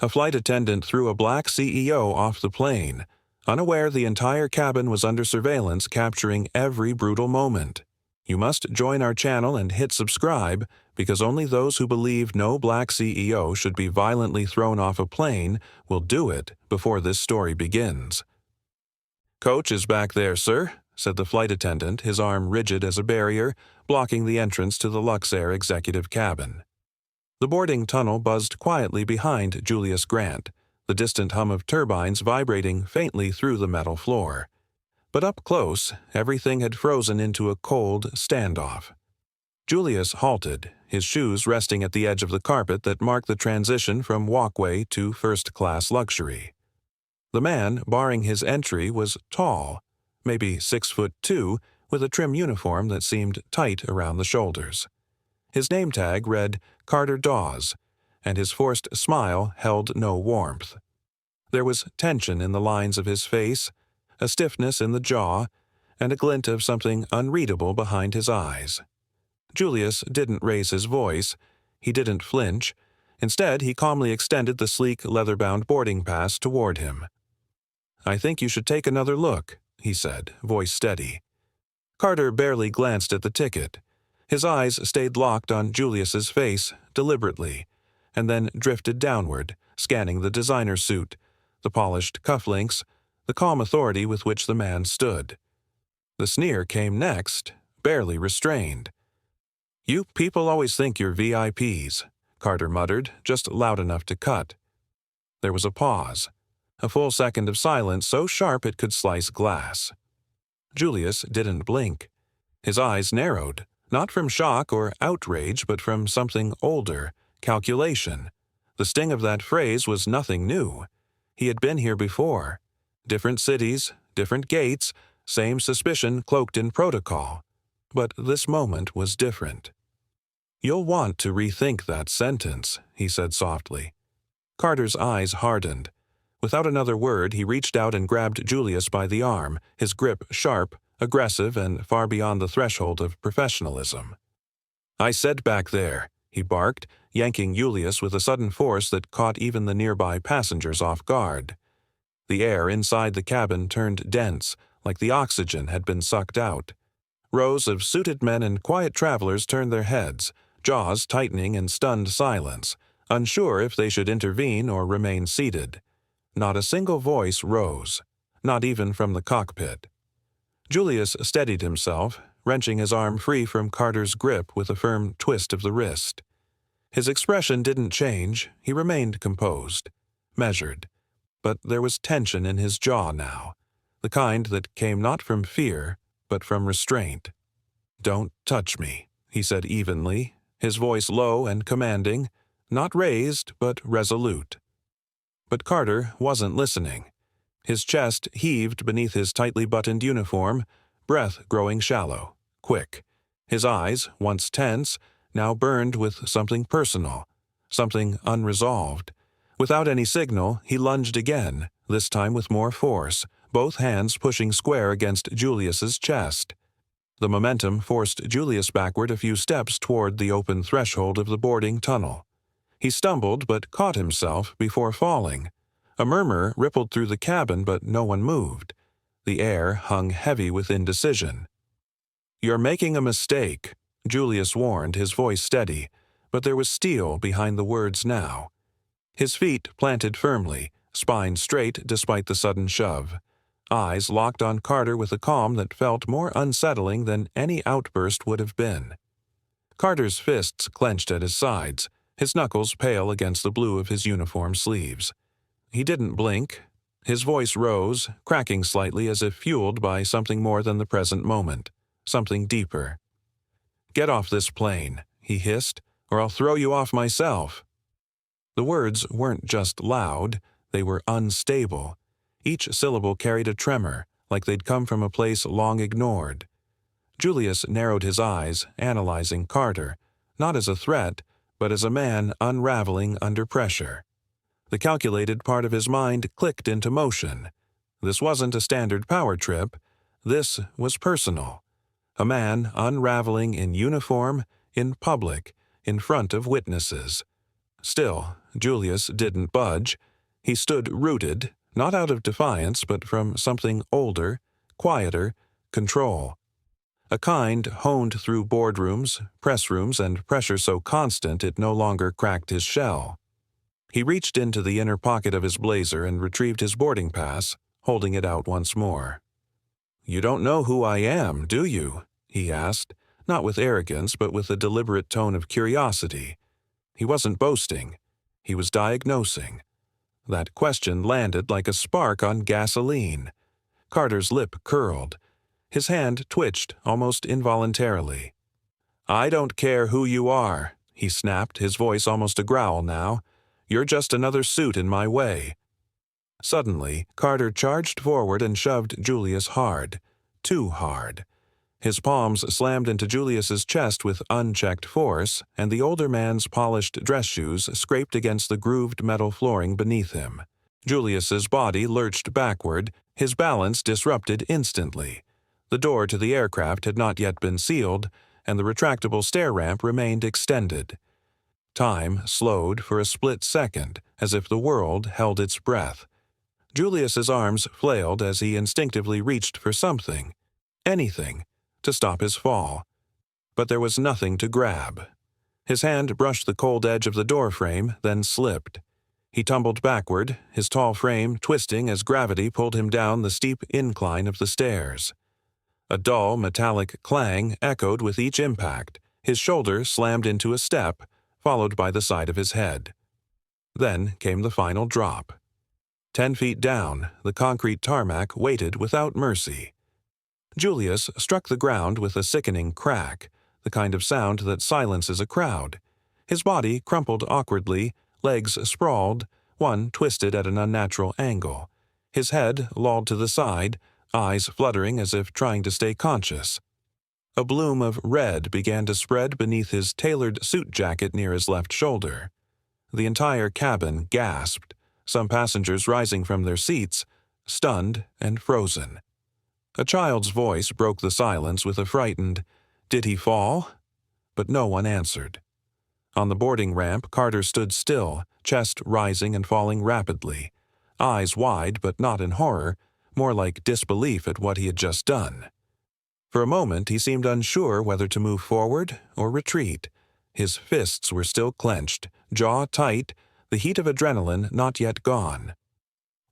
A flight attendant threw a black CEO off the plane, unaware the entire cabin was under surveillance capturing every brutal moment. You must join our channel and hit subscribe, because only those who believe no black CEO should be violently thrown off a plane will do it before this story begins. "Coach is back there, sir," said the flight attendant, his arm rigid as a barrier, blocking the entrance to the Luxair executive cabin. The boarding tunnel buzzed quietly behind Julius Grant, the distant hum of turbines vibrating faintly through the metal floor. But up close, everything had frozen into a cold standoff. Julius halted, his shoes resting at the edge of the carpet that marked the transition from walkway to first-class luxury. The man barring his entry was tall, maybe 6'2", with a trim uniform that seemed tight around the shoulders. His name tag read Carter Dawes, and his forced smile held no warmth. There was tension in the lines of his face, a stiffness in the jaw, and a glint of something unreadable behind his eyes. Julius didn't raise his voice. He didn't flinch. Instead, he calmly extended the sleek, leather-bound boarding pass toward him. "I think you should take another look," he said, voice steady. Carter barely glanced at the ticket. His eyes stayed locked on Julius's face, deliberately, and then drifted downward, scanning the designer suit, the polished cufflinks, the calm authority with which the man stood. The sneer came next, barely restrained. "You people always think you're VIPs," Carter muttered, just loud enough to cut. There was a pause, a full second of silence so sharp it could slice glass. Julius didn't blink. His eyes narrowed, not from shock or outrage, but from something older, calculation. The sting of that phrase was nothing new. He had been here before. Different cities, different gates, same suspicion cloaked in protocol. But this moment was different. "You'll want to rethink that sentence," he said softly. Carter's eyes hardened. Without another word, he reached out and grabbed Julius by the arm, his grip sharp, aggressive, and far beyond the threshold of professionalism. "I said back there," he barked, yanking Julius with a sudden force that caught even the nearby passengers off guard. The air inside the cabin turned dense, like the oxygen had been sucked out. Rows of suited men and quiet travelers turned their heads, jaws tightening in stunned silence, unsure if they should intervene or remain seated. Not a single voice rose, not even from the cockpit. Julius steadied himself, wrenching his arm free from Carter's grip with a firm twist of the wrist. His expression didn't change. He remained composed, measured. But there was tension in his jaw now, the kind that came not from fear, but from restraint. "Don't touch me," he said evenly, his voice low and commanding, not raised but resolute. But Carter wasn't listening. His chest heaved beneath his tightly buttoned uniform, breath growing shallow, quick. His eyes, once tense, now burned with something personal, something unresolved. Without any signal, he lunged again, this time with more force, both hands pushing square against Julius's chest. The momentum forced Julius backward a few steps toward the open threshold of the boarding tunnel. He stumbled but caught himself before falling. A murmur rippled through the cabin, but no one moved. The air hung heavy with indecision. "You're making a mistake," Julius warned, his voice steady, but there was steel behind the words now. His feet planted firmly, spine straight despite the sudden shove. Eyes locked on Carter with a calm that felt more unsettling than any outburst would have been. Carter's fists clenched at his sides, his knuckles pale against the blue of his uniform sleeves. He didn't blink. His voice rose, cracking slightly as if fueled by something more than the present moment, something deeper. "Get off this plane," he hissed, "or I'll throw you off myself." The words weren't just loud, they were unstable. Each syllable carried a tremor, like they'd come from a place long ignored. Julius narrowed his eyes, analyzing Carter, not as a threat, but as a man unraveling under pressure. The calculated part of his mind clicked into motion. This wasn't a standard power trip. This was personal. A man unraveling in uniform, in public, in front of witnesses. Still, Julius didn't budge. He stood rooted, not out of defiance, but from something older, quieter, control. A kind honed through boardrooms, press rooms, and pressure so constant it no longer cracked his shell. He reached into the inner pocket of his blazer and retrieved his boarding pass, holding it out once more. "You don't know who I am, do you?" he asked, not with arrogance but with a deliberate tone of curiosity. He wasn't boasting. He was diagnosing. That question landed like a spark on gasoline. Carter's lip curled. His hand twitched almost involuntarily. "I don't care who you are," he snapped, his voice almost a growl now. "You're just another suit in my way." Suddenly, Carter charged forward and shoved Julius hard. Too hard. His palms slammed into Julius's chest with unchecked force, and the older man's polished dress shoes scraped against the grooved metal flooring beneath him. Julius's body lurched backward, his balance disrupted instantly. The door to the aircraft had not yet been sealed, and the retractable stair ramp remained extended. Time slowed for a split second, as if the world held its breath. Julius's arms flailed as he instinctively reached for something, anything, to stop his fall. But there was nothing to grab. His hand brushed the cold edge of the doorframe, then slipped. He tumbled backward, his tall frame twisting as gravity pulled him down the steep incline of the stairs. A dull, metallic clang echoed with each impact. His shoulder slammed into a step, followed by the side of his head. Then came the final drop. 10 feet down, the concrete tarmac waited without mercy. Julius struck the ground with a sickening crack, the kind of sound that silences a crowd. His body crumpled awkwardly, legs sprawled, one twisted at an unnatural angle. His head lolled to the side, eyes fluttering as if trying to stay conscious. A bloom of red began to spread beneath his tailored suit jacket near his left shoulder. The entire cabin gasped, some passengers rising from their seats, stunned and frozen. A child's voice broke the silence with a frightened, "Did he fall?" But no one answered. On the boarding ramp, Carter stood still, chest rising and falling rapidly, eyes wide but not in horror, more like disbelief at what he had just done. For a moment he seemed unsure whether to move forward or retreat. His fists were still clenched, jaw tight, the heat of adrenaline not yet gone.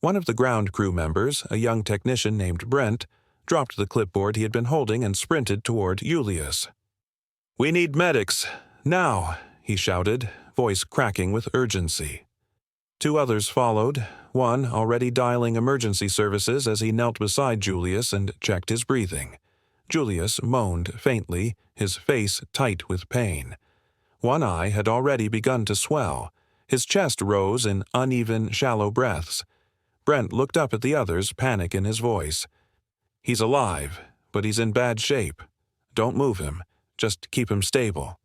One of the ground crew members, a young technician named Brent, dropped the clipboard he had been holding and sprinted toward Julius. "We need medics, now," he shouted, voice cracking with urgency. 2 others followed, one already dialing emergency services as he knelt beside Julius and checked his breathing. Julius moaned faintly, his face tight with pain. One eye had already begun to swell. His chest rose in uneven, shallow breaths. Brent looked up at the others, panic in his voice. "He's alive, but he's in bad shape. Don't move him. Just keep him stable."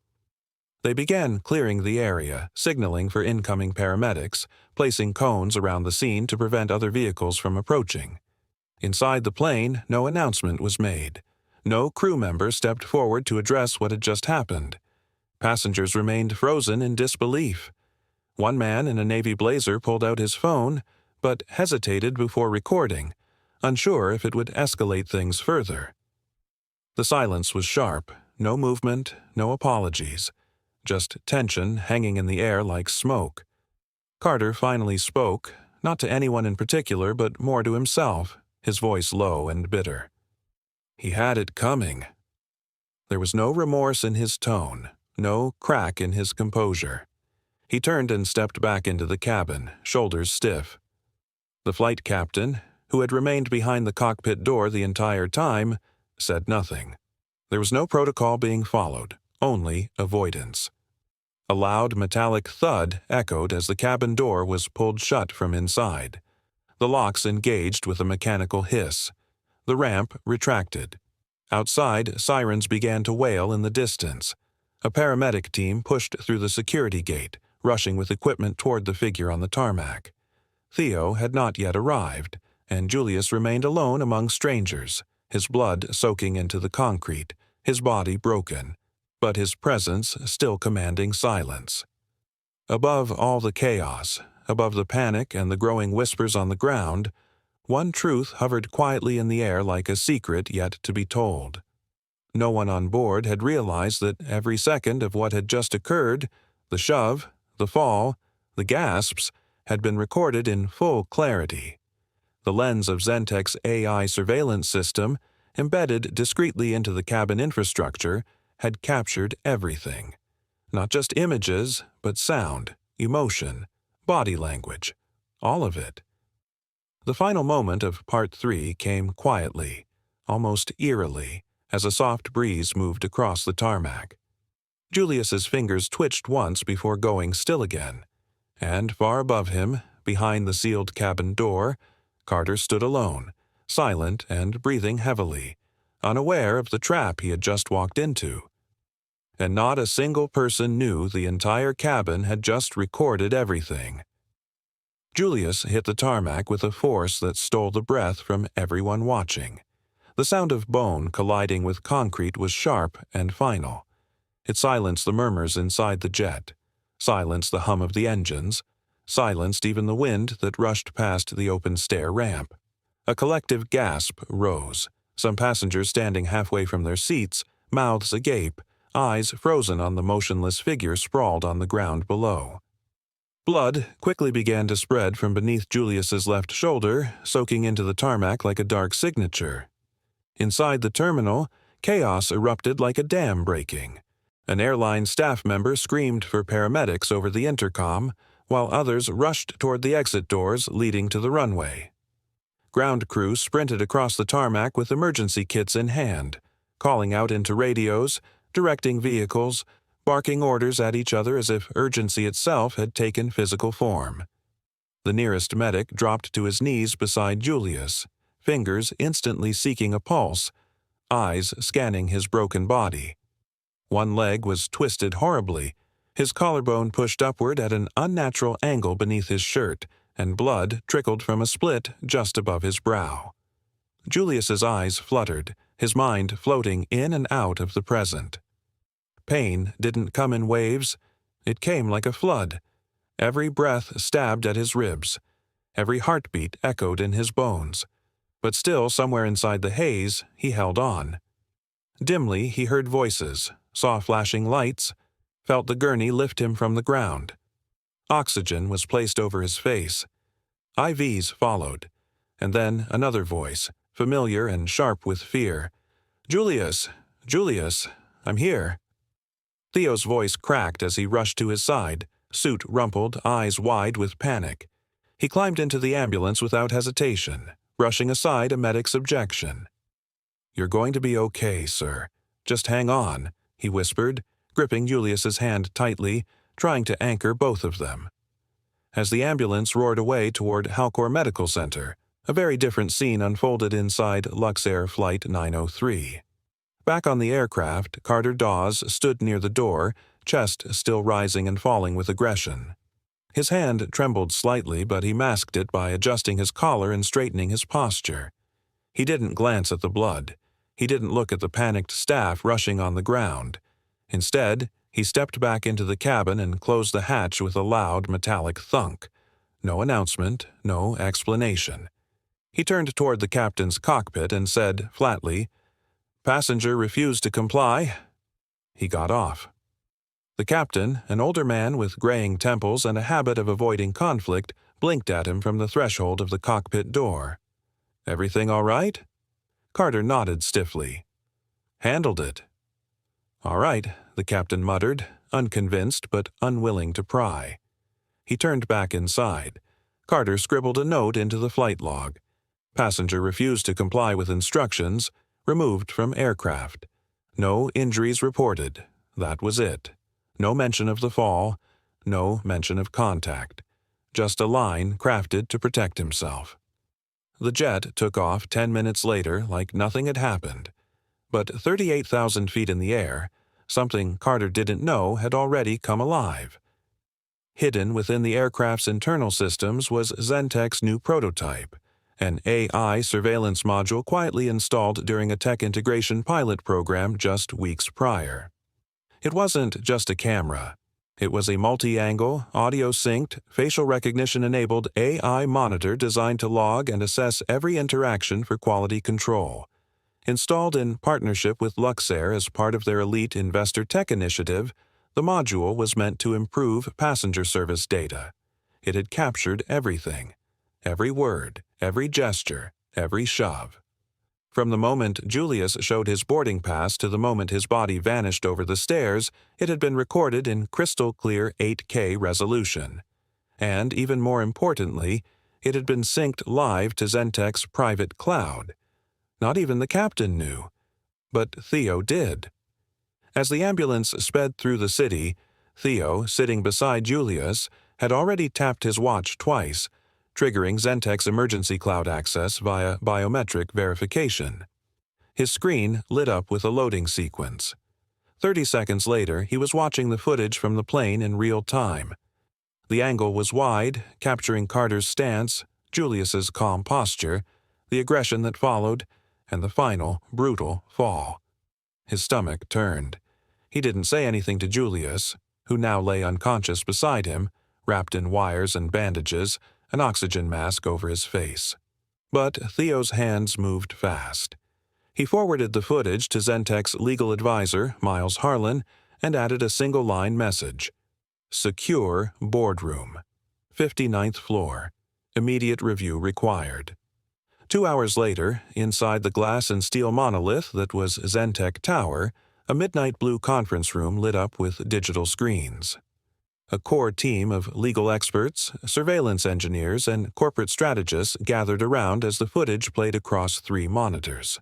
They began clearing the area, signaling for incoming paramedics, placing cones around the scene to prevent other vehicles from approaching. Inside the plane, no announcement was made. No crew member stepped forward to address what had just happened. Passengers remained frozen in disbelief. One man in a navy blazer pulled out his phone, but hesitated before recording, unsure if it would escalate things further. The silence was sharp, no movement, no apologies, just tension hanging in the air like smoke. Carter finally spoke, not to anyone in particular, but more to himself, his voice low and bitter. He had it coming. There was no remorse in his tone, no crack in his composure. He turned and stepped back into the cabin, shoulders stiff. The flight captain, who had remained behind the cockpit door the entire time, said nothing. There was no protocol being followed, only avoidance. A loud metallic thud echoed as the cabin door was pulled shut from inside. The locks engaged with a mechanical hiss. The ramp retracted. Outside, sirens began to wail in the distance. A paramedic team pushed through the security gate, rushing with equipment toward the figure on the tarmac. Theo had not yet arrived, and Julius remained alone among strangers, his blood soaking into the concrete, his body broken, but his presence still commanding silence. Above all the chaos, above the panic and the growing whispers on the ground, one truth hovered quietly in the air like a secret yet to be told. No one on board had realized that every second of what had just occurred, the shove, the fall, the gasps, had been recorded in full clarity. The lens of Zentec's AI surveillance system, embedded discreetly into the cabin infrastructure, had captured everything. Not just images, but sound, emotion, body language, all of it. The final moment of Part 3 came quietly, almost eerily, as a soft breeze moved across the tarmac. Julius's fingers twitched once before going still again, and far above him, behind the sealed cabin door, Carter stood alone, silent and breathing heavily, unaware of the trap he had just walked into. And not a single person knew the entire cabin had just recorded everything. Julius hit the tarmac with a force that stole the breath from everyone watching. The sound of bone colliding with concrete was sharp and final. It silenced the murmurs inside the jet, silenced the hum of the engines, silenced even the wind that rushed past the open stair ramp. A collective gasp rose, some passengers standing halfway from their seats, mouths agape, eyes frozen on the motionless figure sprawled on the ground below. Blood quickly began to spread from beneath Julius's left shoulder, soaking into the tarmac like a dark signature. Inside the terminal, chaos erupted like a dam breaking. An airline staff member screamed for paramedics over the intercom, while others rushed toward the exit doors leading to the runway. Ground crew sprinted across the tarmac with emergency kits in hand, calling out into radios, directing vehicles, barking orders at each other as if urgency itself had taken physical form. The nearest medic dropped to his knees beside Julius, fingers instantly seeking a pulse, eyes scanning his broken body. One leg was twisted horribly, his collarbone pushed upward at an unnatural angle beneath his shirt, and blood trickled from a split just above his brow. Julius's eyes fluttered, his mind floating in and out of the present. Pain didn't come in waves, it came like a flood. Every breath stabbed at his ribs, every heartbeat echoed in his bones. But still, somewhere inside the haze, he held on. Dimly, he heard voices, saw flashing lights, felt the gurney lift him from the ground. Oxygen was placed over his face. IVs followed, and then another voice, familiar and sharp with fear. "Julius! Julius! I'm here!" Theo's voice cracked as he rushed to his side, suit rumpled, eyes wide with panic. He climbed into the ambulance without hesitation, brushing aside a medic's objection. "You're going to be okay, sir. Just hang on," he whispered, gripping Julius's hand tightly, trying to anchor both of them. As the ambulance roared away toward Halcor Medical Center, a very different scene unfolded inside Luxair Flight 903. Back on the aircraft, Carter Dawes stood near the door, chest still rising and falling with aggression. His hand trembled slightly, but he masked it by adjusting his collar and straightening his posture. He didn't glance at the blood. He didn't look at the panicked staff rushing on the ground. Instead, he stepped back into the cabin and closed the hatch with a loud metallic thunk. No announcement, no explanation. He turned toward the captain's cockpit and said flatly, "Passenger refused to comply." He got off. The captain, an older man with graying temples and a habit of avoiding conflict, blinked at him from the threshold of the cockpit door. "Everything all right?" Carter nodded stiffly. "Handled it." "All right," the captain muttered, unconvinced but unwilling to pry. He turned back inside. Carter scribbled a note into the flight log. Passenger refused to comply with instructions, removed from aircraft. No injuries reported. That was it. No mention of the fall, no mention of contact. Just a line crafted to protect himself. The jet took off 10 minutes later like nothing had happened. But 38,000 feet in the air, something Carter didn't know had already come alive. Hidden within the aircraft's internal systems was Zentec's new prototype, an AI surveillance module quietly installed during a tech integration pilot program just weeks prior. It wasn't just a camera. It was a multi-angle, audio-synced, facial recognition-enabled AI monitor designed to log and assess every interaction for quality control. Installed in partnership with Luxair as part of their elite investor tech initiative, the module was meant to improve passenger service data. It had captured everything. Every word, every gesture, every shove. From the moment Julius showed his boarding pass to the moment his body vanished over the stairs, it had been recorded in crystal-clear 8K resolution. And, even more importantly, it had been synced live to Zentech's private cloud. Not even the captain knew. But Theo did. As the ambulance sped through the city, Theo, sitting beside Julius, had already tapped his watch twice, triggering Zentech's emergency cloud access via biometric verification. His screen lit up with a loading sequence. 30 seconds later, he was watching the footage from the plane in real time. The angle was wide, capturing Carter's stance, Julius's calm posture, the aggression that followed, and the final, brutal fall. His stomach turned. He didn't say anything to Julius, who now lay unconscious beside him, wrapped in wires and bandages, an oxygen mask over his face. But Theo's hands moved fast. He forwarded the footage to Zentech's legal advisor, Miles Harlan, and added a single-line message. Secure boardroom. 59th floor. Immediate review required. 2 hours later, inside the glass and steel monolith that was Zentech Tower, a midnight blue conference room lit up with digital screens. A core team of legal experts, surveillance engineers, and corporate strategists gathered around as the footage played across 3 monitors.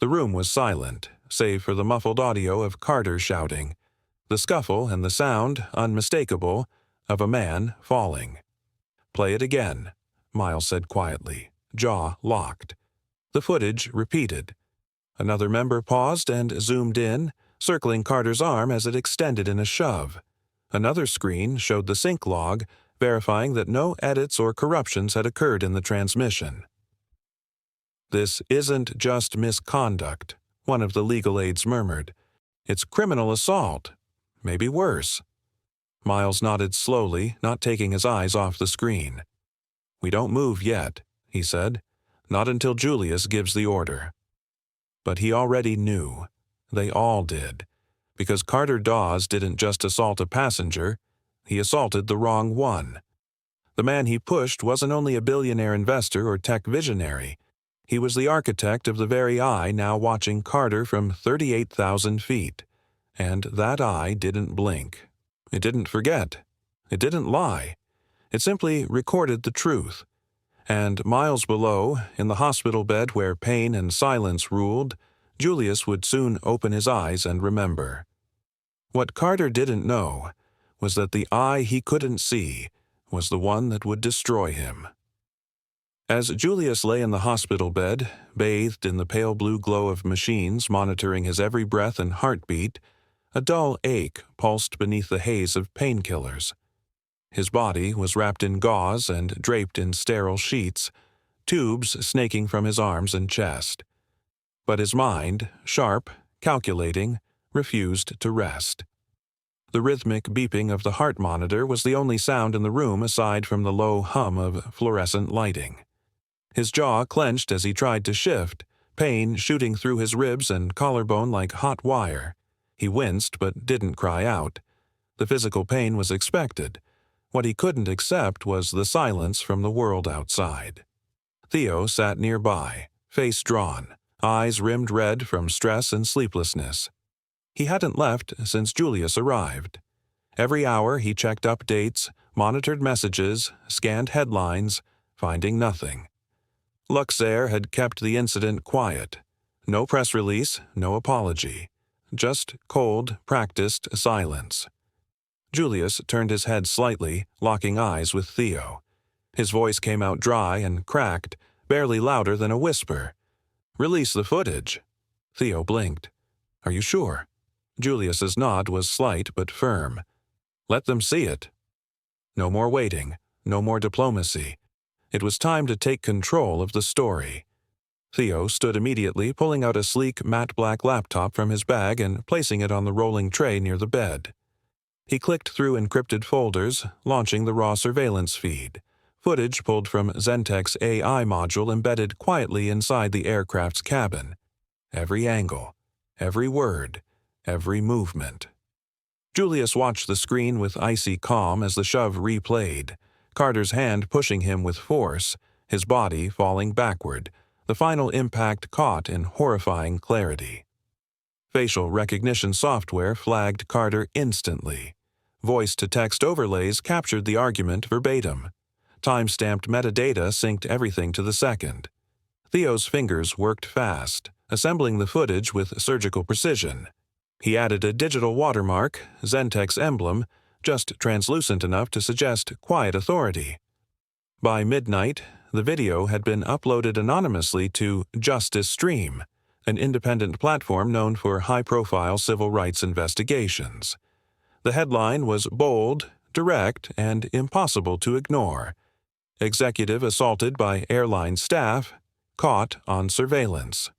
The room was silent, save for the muffled audio of Carter shouting, the scuffle and the sound, unmistakable, of a man falling. "Play it again," Miles said quietly, jaw locked. The footage repeated. Another member paused and zoomed in, circling Carter's arm as it extended in a shove. Another screen showed the sync log, verifying that no edits or corruptions had occurred in the transmission. "This isn't just misconduct," one of the legal aides murmured. "It's criminal assault. Maybe worse." Miles nodded slowly, not taking his eyes off the screen. "We don't move yet," he said. "Not until Julius gives the order." But he already knew. They all did. Because Carter Dawes didn't just assault a passenger, he assaulted the wrong one. The man he pushed wasn't only a billionaire investor or tech visionary. He was the architect of the very eye now watching Carter from 38,000 feet. And that eye didn't blink. It didn't forget. It didn't lie. It simply recorded the truth. And miles below, in the hospital bed where pain and silence ruled, Julius would soon open his eyes and remember. What Carter didn't know was that the eye he couldn't see was the one that would destroy him. As Julius lay in the hospital bed, bathed in the pale blue glow of machines monitoring his every breath and heartbeat, a dull ache pulsed beneath the haze of painkillers. His body was wrapped in gauze and draped in sterile sheets, tubes snaking from his arms and chest. But his mind, sharp, calculating, refused to rest. The rhythmic beeping of the heart monitor was the only sound in the room aside from the low hum of fluorescent lighting. His jaw clenched as he tried to shift, pain shooting through his ribs and collarbone like hot wire. He winced but didn't cry out. The physical pain was expected. What he couldn't accept was the silence from the world outside. Theo sat nearby, face drawn, eyes rimmed red from stress and sleeplessness. He hadn't left since Julius arrived. Every hour he checked updates, monitored messages, scanned headlines, finding nothing. Luxair had kept the incident quiet. No press release, no apology. Just cold, practiced silence. Julius turned his head slightly, locking eyes with Theo. His voice came out dry and cracked, barely louder than a whisper. "Release the footage." Theo blinked. "Are you sure?" Julius's nod was slight but firm. "Let them see it." No more waiting, no more diplomacy. It was time to take control of the story. Theo stood immediately, pulling out a sleek matte black laptop from his bag and placing it on the rolling tray near the bed. He clicked through encrypted folders, launching the raw surveillance feed, footage pulled from Zentech's AI module embedded quietly inside the aircraft's cabin. Every angle, every word, every movement. Julius watched the screen with icy calm as the shove replayed, Carter's hand pushing him with force, his body falling backward, the final impact caught in horrifying clarity. Facial recognition software flagged Carter instantly. Voice-to-text overlays captured the argument verbatim. Time-stamped metadata synced everything to the second. Theo's fingers worked fast, assembling the footage with surgical precision. He added a digital watermark, Zentech's emblem, just translucent enough to suggest quiet authority. By midnight, the video had been uploaded anonymously to Justice Stream, an independent platform known for high-profile civil rights investigations. The headline was bold, direct, and impossible to ignore. Executive assaulted by airline staff, caught on surveillance.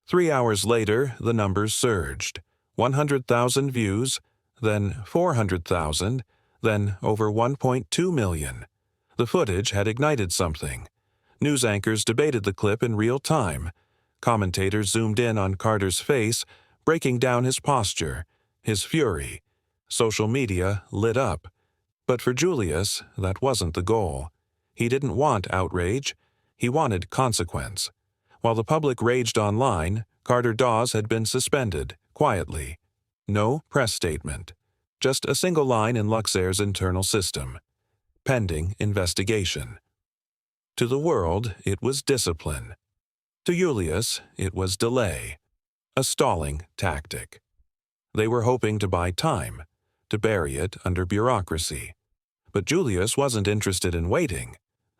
3 hours later, the numbers surged. 100,000 views, then 400,000, then over 1.2 million. The footage had ignited something. News anchors debated the clip in real time. Commentators zoomed in on Carter's face, breaking down his posture, his fury. Social media lit up. But for Julius, that wasn't the goal. He didn't want outrage. He wanted consequence. While the public raged online, Carter Dawes had been suspended, quietly. No press statement. Just a single line in Luxair's internal system. Pending investigation. To the world, it was discipline. To Julius, it was delay. A stalling tactic. They were hoping to buy time, to bury it under bureaucracy. But Julius wasn't interested in waiting.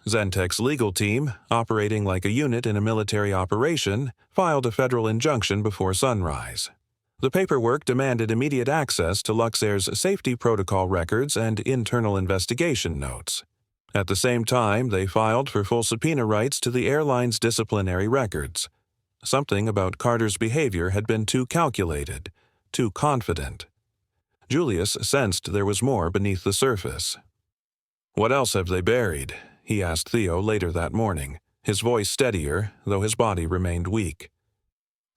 Zentech's legal team, operating like a unit in a military operation, filed a federal injunction before sunrise. The paperwork demanded immediate access to Luxair's safety protocol records and internal investigation notes. At the same time, they filed for full subpoena rights to the airline's disciplinary records. Something about Carter's behavior had been too calculated, too confident. Julius sensed there was more beneath the surface. "What else have they buried?" he asked Theo later that morning, his voice steadier, though his body remained weak.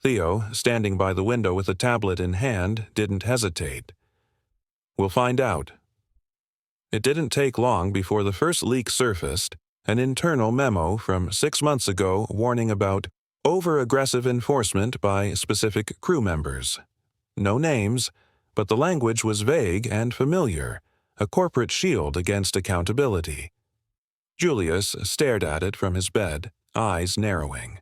Theo, standing by the window with a tablet in hand, didn't hesitate. "We'll find out." It didn't take long before the first leak surfaced, an internal memo from 6 months ago warning about over-aggressive enforcement by specific crew members. No names, but the language was vague and familiar, a corporate shield against accountability. Julius stared at it from his bed, eyes narrowing.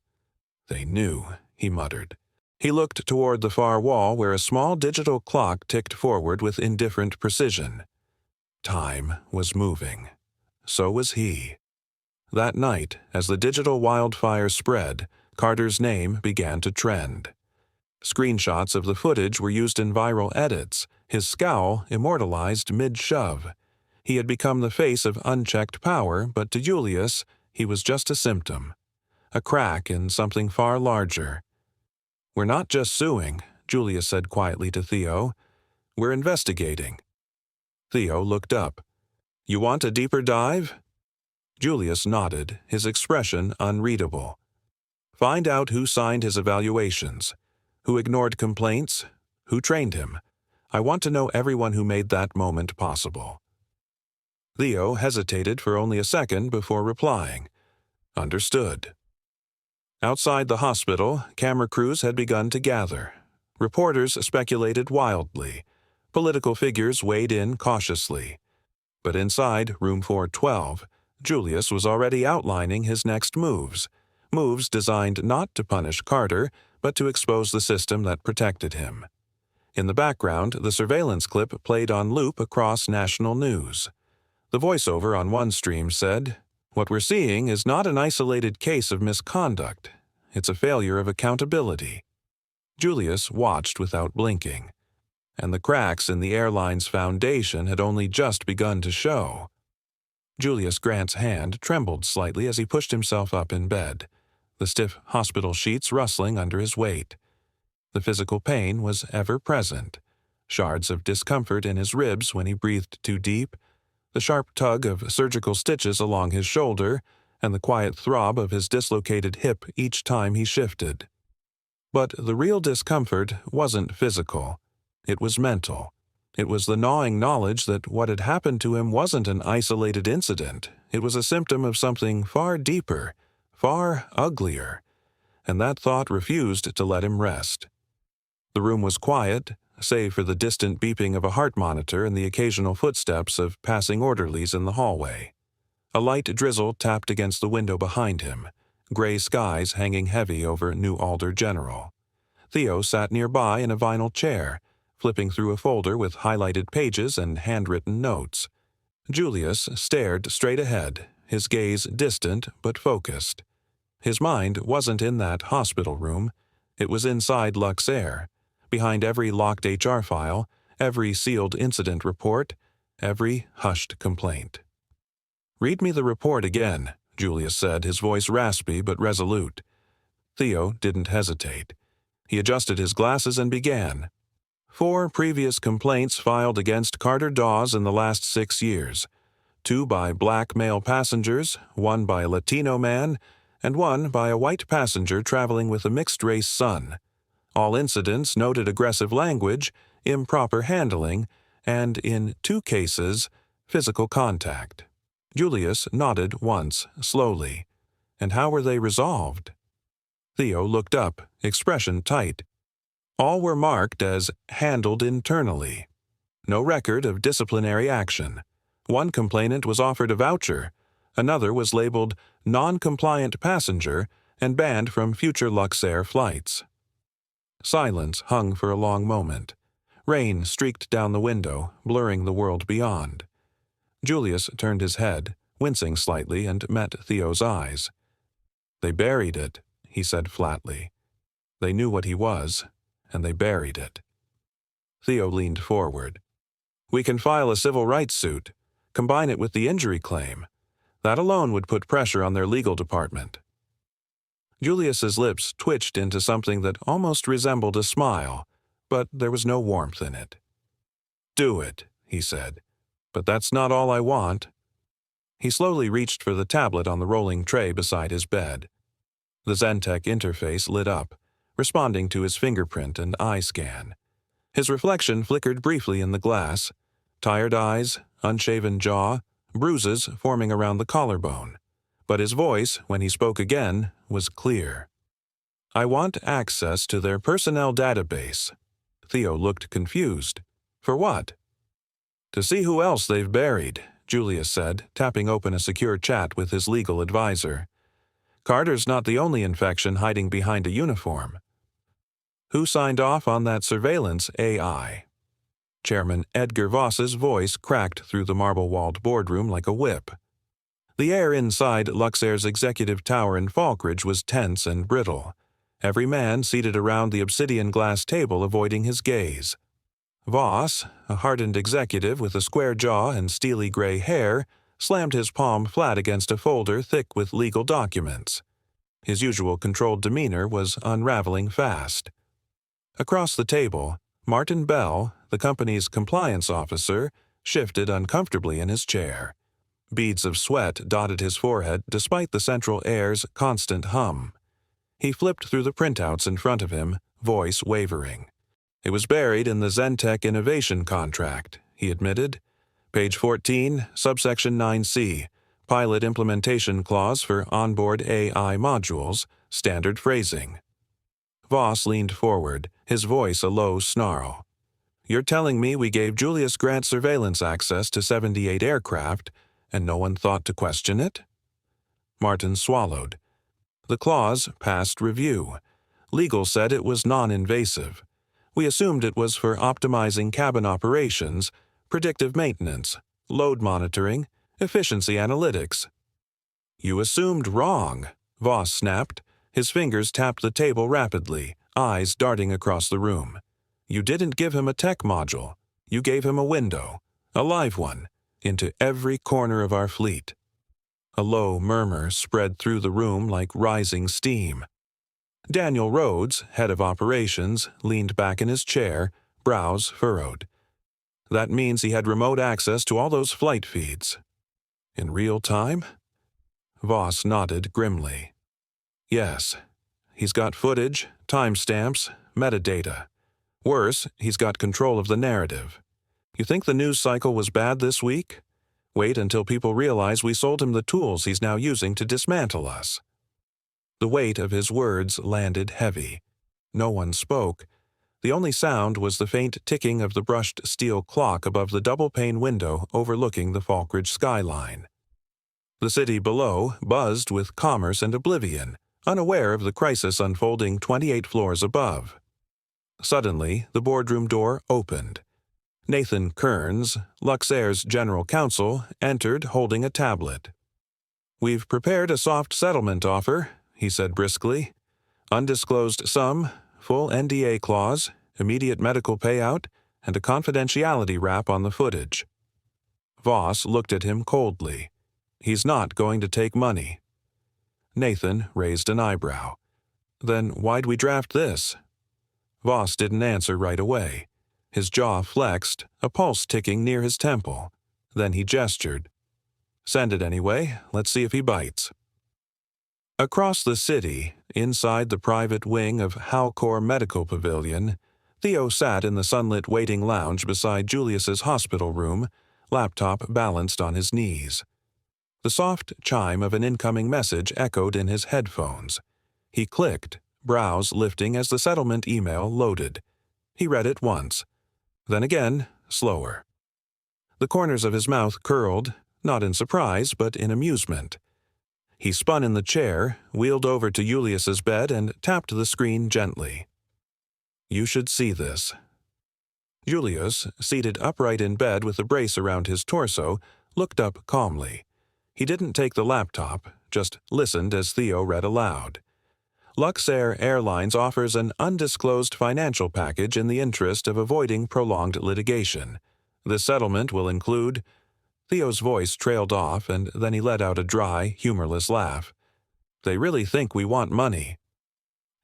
"They knew," he muttered. He looked toward the far wall where a small digital clock ticked forward with indifferent precision. Time was moving. So was he. That night, as the digital wildfire spread, Carter's name began to trend. Screenshots of the footage were used in viral edits, his scowl immortalized mid-shove. He had become the face of unchecked power, but to Julius, he was just a symptom. A crack in something far larger. "We're not just suing," Julius said quietly to Theo. "We're investigating." Theo looked up. "You want a deeper dive?" Julius nodded, his expression unreadable. "Find out who signed his evaluations, who ignored complaints, who trained him. I want to know everyone who made that moment possible." Theo hesitated for only a second before replying. "Understood." Outside the hospital, camera crews had begun to gather. Reporters speculated wildly. Political figures weighed in cautiously. But inside room 412, Julius was already outlining his next moves designed not to punish Carter, but to expose the system that protected him. In the background, the surveillance clip played on loop across national news. The voiceover on one stream said, "What we're seeing is not an isolated case of misconduct. It's a failure of accountability." Julius watched without blinking. And the cracks in the airline's foundation had only just begun to show. Julius Grant's hand trembled slightly as he pushed himself up in bed, the stiff hospital sheets rustling under his weight. The physical pain was ever present, shards of discomfort in his ribs when he breathed too deep, the sharp tug of surgical stitches along his shoulder, and the quiet throb of his dislocated hip each time he shifted. But the real discomfort wasn't physical. It was mental. It was the gnawing knowledge that what had happened to him wasn't an isolated incident. It was a symptom of something far deeper, far uglier, and that thought refused to let him rest. The room was quiet, save for the distant beeping of a heart monitor and the occasional footsteps of passing orderlies in the hallway. A light drizzle tapped against the window behind him, gray skies hanging heavy over New Alder General. Theo sat nearby in a vinyl chair, flipping through a folder with highlighted pages and handwritten notes. Julius stared straight ahead, his gaze distant but focused. His mind wasn't in that hospital room. It was inside Luxair, behind every locked HR file, every sealed incident report, every hushed complaint. "Read me the report again," Julius said, his voice raspy but resolute. Theo didn't hesitate. He adjusted his glasses and began. 4 previous complaints filed against Carter Dawes in the last 6 years. 2 by black male passengers, 1 by a Latino man, and 1 by a white passenger traveling with a mixed-race son. All incidents noted aggressive language, improper handling, and, in 2 cases, physical contact. Julius nodded once, slowly. And how were they resolved? Theo looked up, expression tight. All were marked as handled internally. No record of disciplinary action. 1 complainant was offered a voucher. Another was labeled non-compliant passenger and banned from future Luxair flights. Silence hung for a long moment. Rain streaked down the window, blurring the world beyond. Julius turned his head, wincing slightly, and met Theo's eyes. "They buried it," he said flatly. "They knew what he was, and they buried it." Theo leaned forward. "We can file a civil rights suit, combine it with the injury claim. That alone would put pressure on their legal department." Julius's lips twitched into something that almost resembled a smile, but there was no warmth in it. "Do it," he said. "But that's not all I want." He slowly reached for the tablet on the rolling tray beside his bed. The Zentek interface lit up, responding to his fingerprint and eye scan. His reflection flickered briefly in the glass. Tired eyes, unshaven jaw, bruises forming around the collarbone. But his voice, when he spoke again, was clear. "I want access to their personnel database." Theo looked confused. "For what?" "To see who else they've buried," Julius said, tapping open a secure chat with his legal advisor. "Carter's not the only infection hiding behind a uniform." "Who signed off on that surveillance AI?" Chairman Edgar Voss's voice cracked through the marble-walled boardroom like a whip. The air inside Luxair's executive tower in Falkridge was tense and brittle, every man seated around the obsidian glass table avoiding his gaze. Voss, a hardened executive with a square jaw and steely gray hair, slammed his palm flat against a folder thick with legal documents. His usual controlled demeanor was unraveling fast. Across the table, Martin Bell, the company's compliance officer, shifted uncomfortably in his chair. Beads of sweat dotted his forehead despite the central air's constant hum. He flipped through the printouts in front of him, voice wavering. "It was buried in the Zentek Innovation contract," he admitted. "Page 14, subsection 9C, Pilot Implementation Clause for Onboard AI Modules, Standard Phrasing." Voss leaned forward, his voice a low snarl. "You're telling me we gave Julius Grant surveillance access to 78 aircraft, and no one thought to question it?" Martin swallowed. "The clause passed review. Legal said it was non-invasive. We assumed it was for optimizing cabin operations, predictive maintenance, load monitoring, efficiency analytics." "You assumed wrong," Voss snapped. His fingers tapped the table rapidly, eyes darting across the room. "You didn't give him a tech module. You gave him a window, a live one, into every corner of our fleet." A low murmur spread through the room like rising steam. Daniel Rhodes, head of operations, leaned back in his chair, brows furrowed. That means he had remote access to all those flight feeds. In real time? Voss nodded grimly. Yes. He's got footage, timestamps, metadata. Worse, he's got control of the narrative. You think the news cycle was bad this week? Wait until people realize we sold him the tools he's now using to dismantle us. The weight of his words landed heavy. No one spoke. The only sound was the faint ticking of the brushed steel clock above the double-pane window overlooking the Falkridge skyline. The city below buzzed with commerce and oblivion, unaware of the crisis unfolding 28 floors above. Suddenly, the boardroom door opened. Nathan Kearns, Luxair's general counsel, entered holding a tablet. "We've prepared a soft settlement offer," he said briskly. "Undisclosed sum, full NDA clause, immediate medical payout, and a confidentiality wrap on the footage." Voss looked at him coldly. "He's not going to take money." Nathan raised an eyebrow. "Then why'd we draft this?" Voss didn't answer right away. His jaw flexed, a pulse ticking near his temple. Then he gestured. "Send it anyway. Let's see if he bites." Across the city, inside the private wing of Halcor Medical Pavilion, Theo sat in the sunlit waiting lounge beside Julius's hospital room, laptop balanced on his knees. The soft chime of an incoming message echoed in his headphones. He clicked, brows lifting as the settlement email loaded. He read it once. Then again, slower. The corners of his mouth curled, not in surprise, but in amusement. He spun in the chair, wheeled over to Julius's bed, and tapped the screen gently. "You should see this." Julius, seated upright in bed with a brace around his torso, looked up calmly. He didn't take the laptop, just listened as Theo read aloud. Luxair Airlines offers an undisclosed financial package in the interest of avoiding prolonged litigation. The settlement will include— Theo's voice trailed off, and then he let out a dry, humorless laugh. "They really think we want money."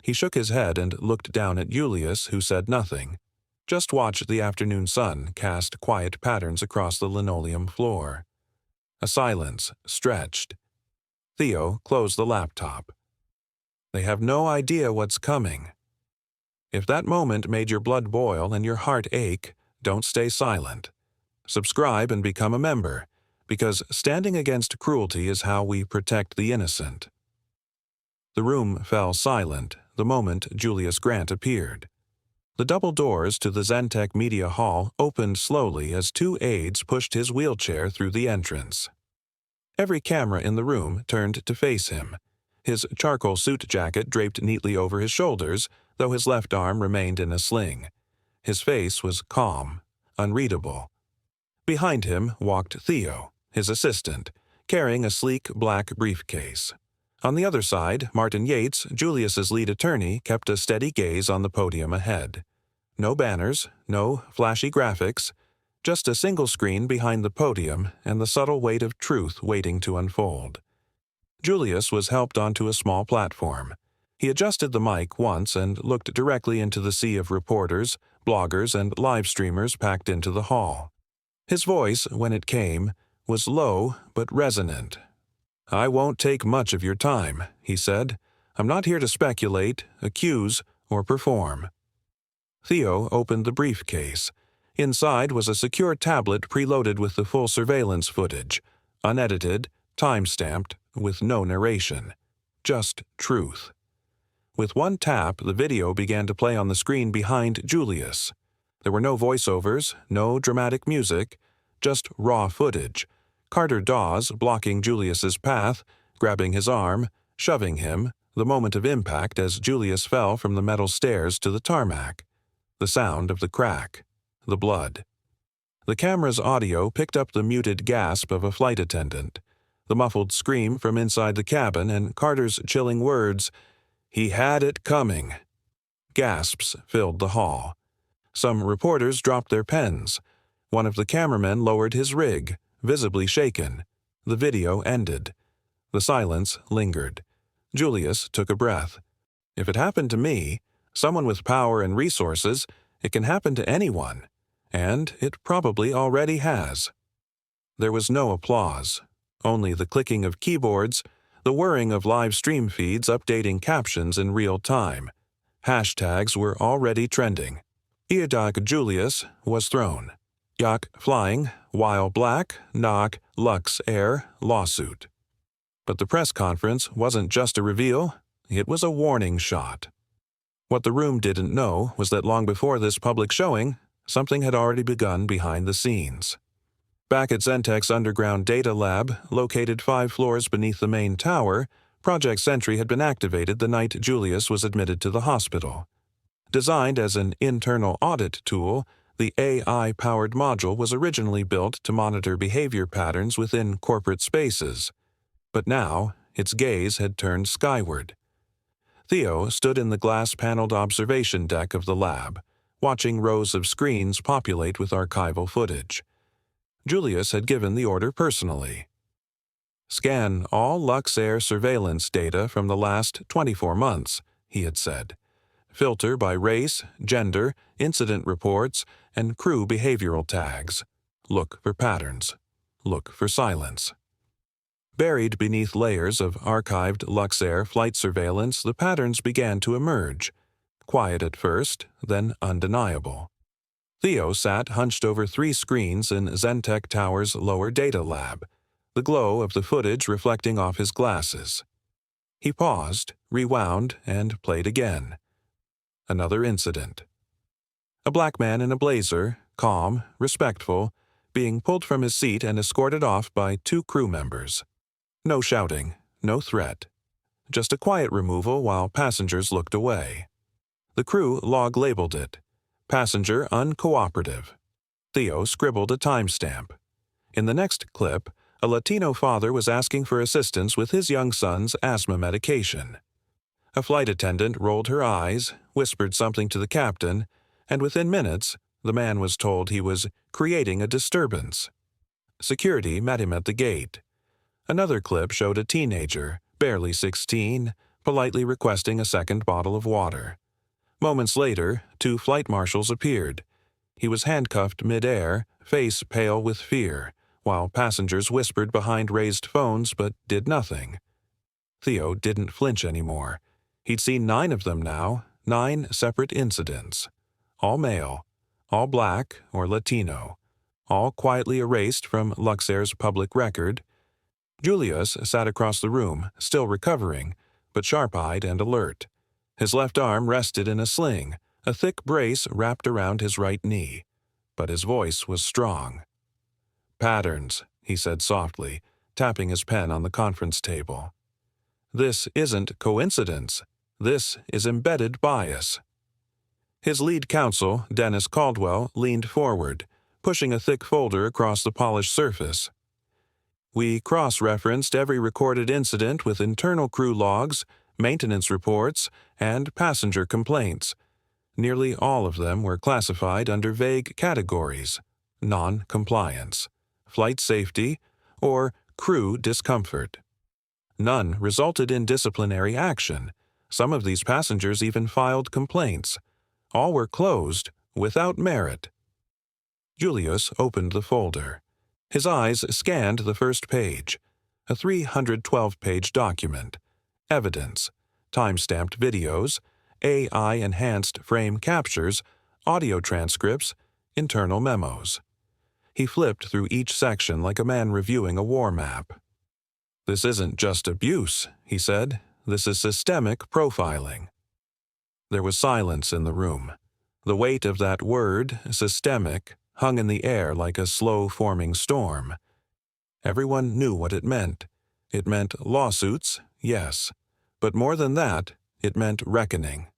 He shook his head and looked down at Julius, who said nothing. Just watched the afternoon sun cast quiet patterns across the linoleum floor. A silence stretched. Theo closed the laptop. "They have no idea what's coming." If that moment made your blood boil and your heart ache, don't stay silent. Subscribe and become a member, because standing against cruelty is how we protect the innocent. The room fell silent the moment Julius Grant appeared. The double doors to the Zentech Media Hall opened slowly as two aides pushed his wheelchair through the entrance. Every camera in the room turned to face him. His charcoal suit jacket draped neatly over his shoulders, though his left arm remained in a sling. His face was calm, unreadable. Behind him walked Theo, his assistant, carrying a sleek black briefcase. On the other side, Martin Yates, Julius's lead attorney, kept a steady gaze on the podium ahead. No banners, no flashy graphics, just a single screen behind the podium and the subtle weight of truth waiting to unfold. Julius was helped onto a small platform. He adjusted the mic once and looked directly into the sea of reporters, bloggers, and live streamers packed into the hall. His voice, when it came, was low but resonant. "I won't take much of your time," he said. "I'm not here to speculate, accuse, or perform." Theo opened the briefcase. Inside was a secure tablet preloaded with the full surveillance footage, unedited, time-stamped, with no narration. Just truth. With one tap, the video began to play on the screen behind Julius. There were no voiceovers, no dramatic music, just raw footage. Carter Dawes blocking Julius's path, grabbing his arm, shoving him, the moment of impact as Julius fell from the metal stairs to the tarmac. The sound of the crack. The blood. The camera's audio picked up the muted gasp of a flight attendant, the muffled scream from inside the cabin, and Carter's chilling words, "He had it coming." Gasps filled the hall. Some reporters dropped their pens. One of the cameramen lowered his rig, visibly shaken. The video ended. The silence lingered. Julius took a breath. If it happened to me, someone with power and resources, It can happen to anyone, and it probably already has. There was no applause, only the clicking of keyboards, the whirring of live stream feeds updating captions in real time. Hashtags were already trending. Iodag Julius was thrown. Yak flying, while black, knock, Lux Air, lawsuit. But the press conference wasn't just a reveal, it was a warning shot. What the room didn't know was that long before this public showing, something had already begun behind the scenes. Back at Zentech's underground data lab, located 5 floors beneath the main tower, Project Sentry had been activated the night Julius was admitted to the hospital. Designed as an internal audit tool, the AI-powered module was originally built to monitor behavior patterns within corporate spaces. But now, its gaze had turned skyward. Theo stood in the glass-paneled observation deck of the lab, watching rows of screens populate with archival footage. Julius had given the order personally. "Scan all Luxair surveillance data from the last 24 months, he had said. Filter by race, gender, incident reports, and crew behavioral tags. Look for patterns. Look for silence." Buried beneath layers of archived Luxair flight surveillance, the patterns began to emerge. Quiet at first, then undeniable. Theo sat hunched over 3 screens in Zentech Tower's lower data lab, the glow of the footage reflecting off his glasses. He paused, rewound, and played again. Another incident. A black man in a blazer, calm, respectful, being pulled from his seat and escorted off by 2 crew members. No shouting, no threat. Just a quiet removal while passengers looked away. The crew log-labeled it. Passenger uncooperative. Theo scribbled a timestamp. In the next clip, a Latino father was asking for assistance with his young son's asthma medication. A flight attendant rolled her eyes, whispered something to the captain, and within minutes, the man was told he was creating a disturbance. Security met him at the gate. Another clip showed a teenager, barely 16, politely requesting a second bottle of water. Moments later, 2 flight marshals appeared. He was handcuffed mid-air, face pale with fear, while passengers whispered behind raised phones but did nothing. Theo didn't flinch anymore. He'd seen 9 of them now, 9 separate incidents. All male, all black or Latino, all quietly erased from Luxair's public record. Julius sat across the room, still recovering, but sharp-eyed and alert. His left arm rested in a sling, a thick brace wrapped around his right knee. But his voice was strong. "Patterns," he said softly, tapping his pen on the conference table. "This isn't coincidence. This is embedded bias." His lead counsel, Dennis Caldwell, leaned forward, pushing a thick folder across the polished surface. "We cross-referenced every recorded incident with internal crew logs, maintenance reports, and passenger complaints. Nearly all of them were classified under vague categories: non-compliance, flight safety, or crew discomfort. None resulted in disciplinary action. Some of these passengers even filed complaints. All were closed without merit." Julius opened the folder. His eyes scanned the first page, a 312-page document. Evidence, time-stamped videos, AI-enhanced frame captures, audio transcripts, internal memos. He flipped through each section like a man reviewing a war map. "This isn't just abuse," he said. "This is systemic profiling." There was silence in the room. The weight of that word, systemic, hung in the air like a slow-forming storm. Everyone knew what it meant. It meant lawsuits, yes. But more than that, it meant reckoning.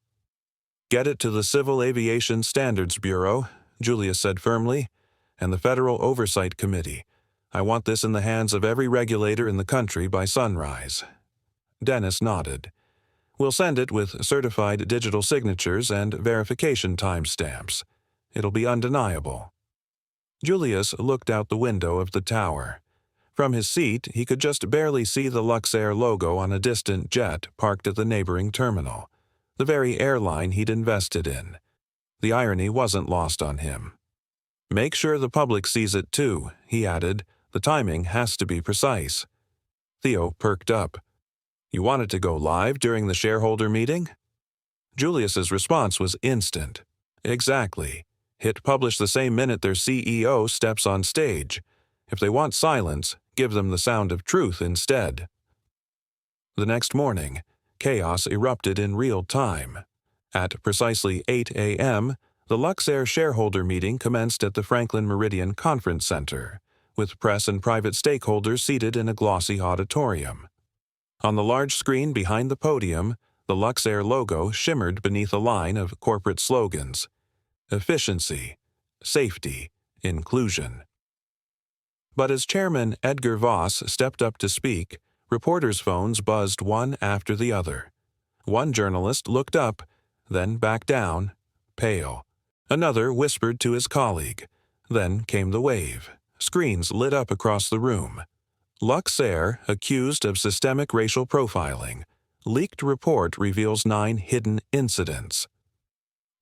"Get it to the Civil Aviation Standards Bureau," Julius said firmly, "and the Federal Oversight Committee. I want this in the hands of every regulator in the country by sunrise." Dennis nodded. "We'll send it with certified digital signatures and verification timestamps. It'll be undeniable." Julius looked out the window of the tower. From his seat, he could just barely see the Luxair logo on a distant jet parked at the neighboring terminal, the very airline he'd invested in. The irony wasn't lost on him. "Make sure the public sees it too," he added. "The timing has to be precise." Theo perked up. "You want it to go live during the shareholder meeting?" Julius's response was instant. "Exactly. Hit publish the same minute their CEO steps on stage. If they want silence, give them the sound of truth instead." The next morning, chaos erupted in real time. At precisely 8 a.m., the Luxair shareholder meeting commenced at the Franklin Meridian Conference Center, with press and private stakeholders seated in a glossy auditorium. On the large screen behind the podium, the Luxair logo shimmered beneath a line of corporate slogans: efficiency, safety, inclusion. But as Chairman Edgar Voss stepped up to speak, reporters' phones buzzed one after the other. One journalist looked up, then back down, pale. Another whispered to his colleague. Then came the wave. Screens lit up across the room. Luxair accused of systemic racial profiling. Leaked report reveals 9 hidden incidents.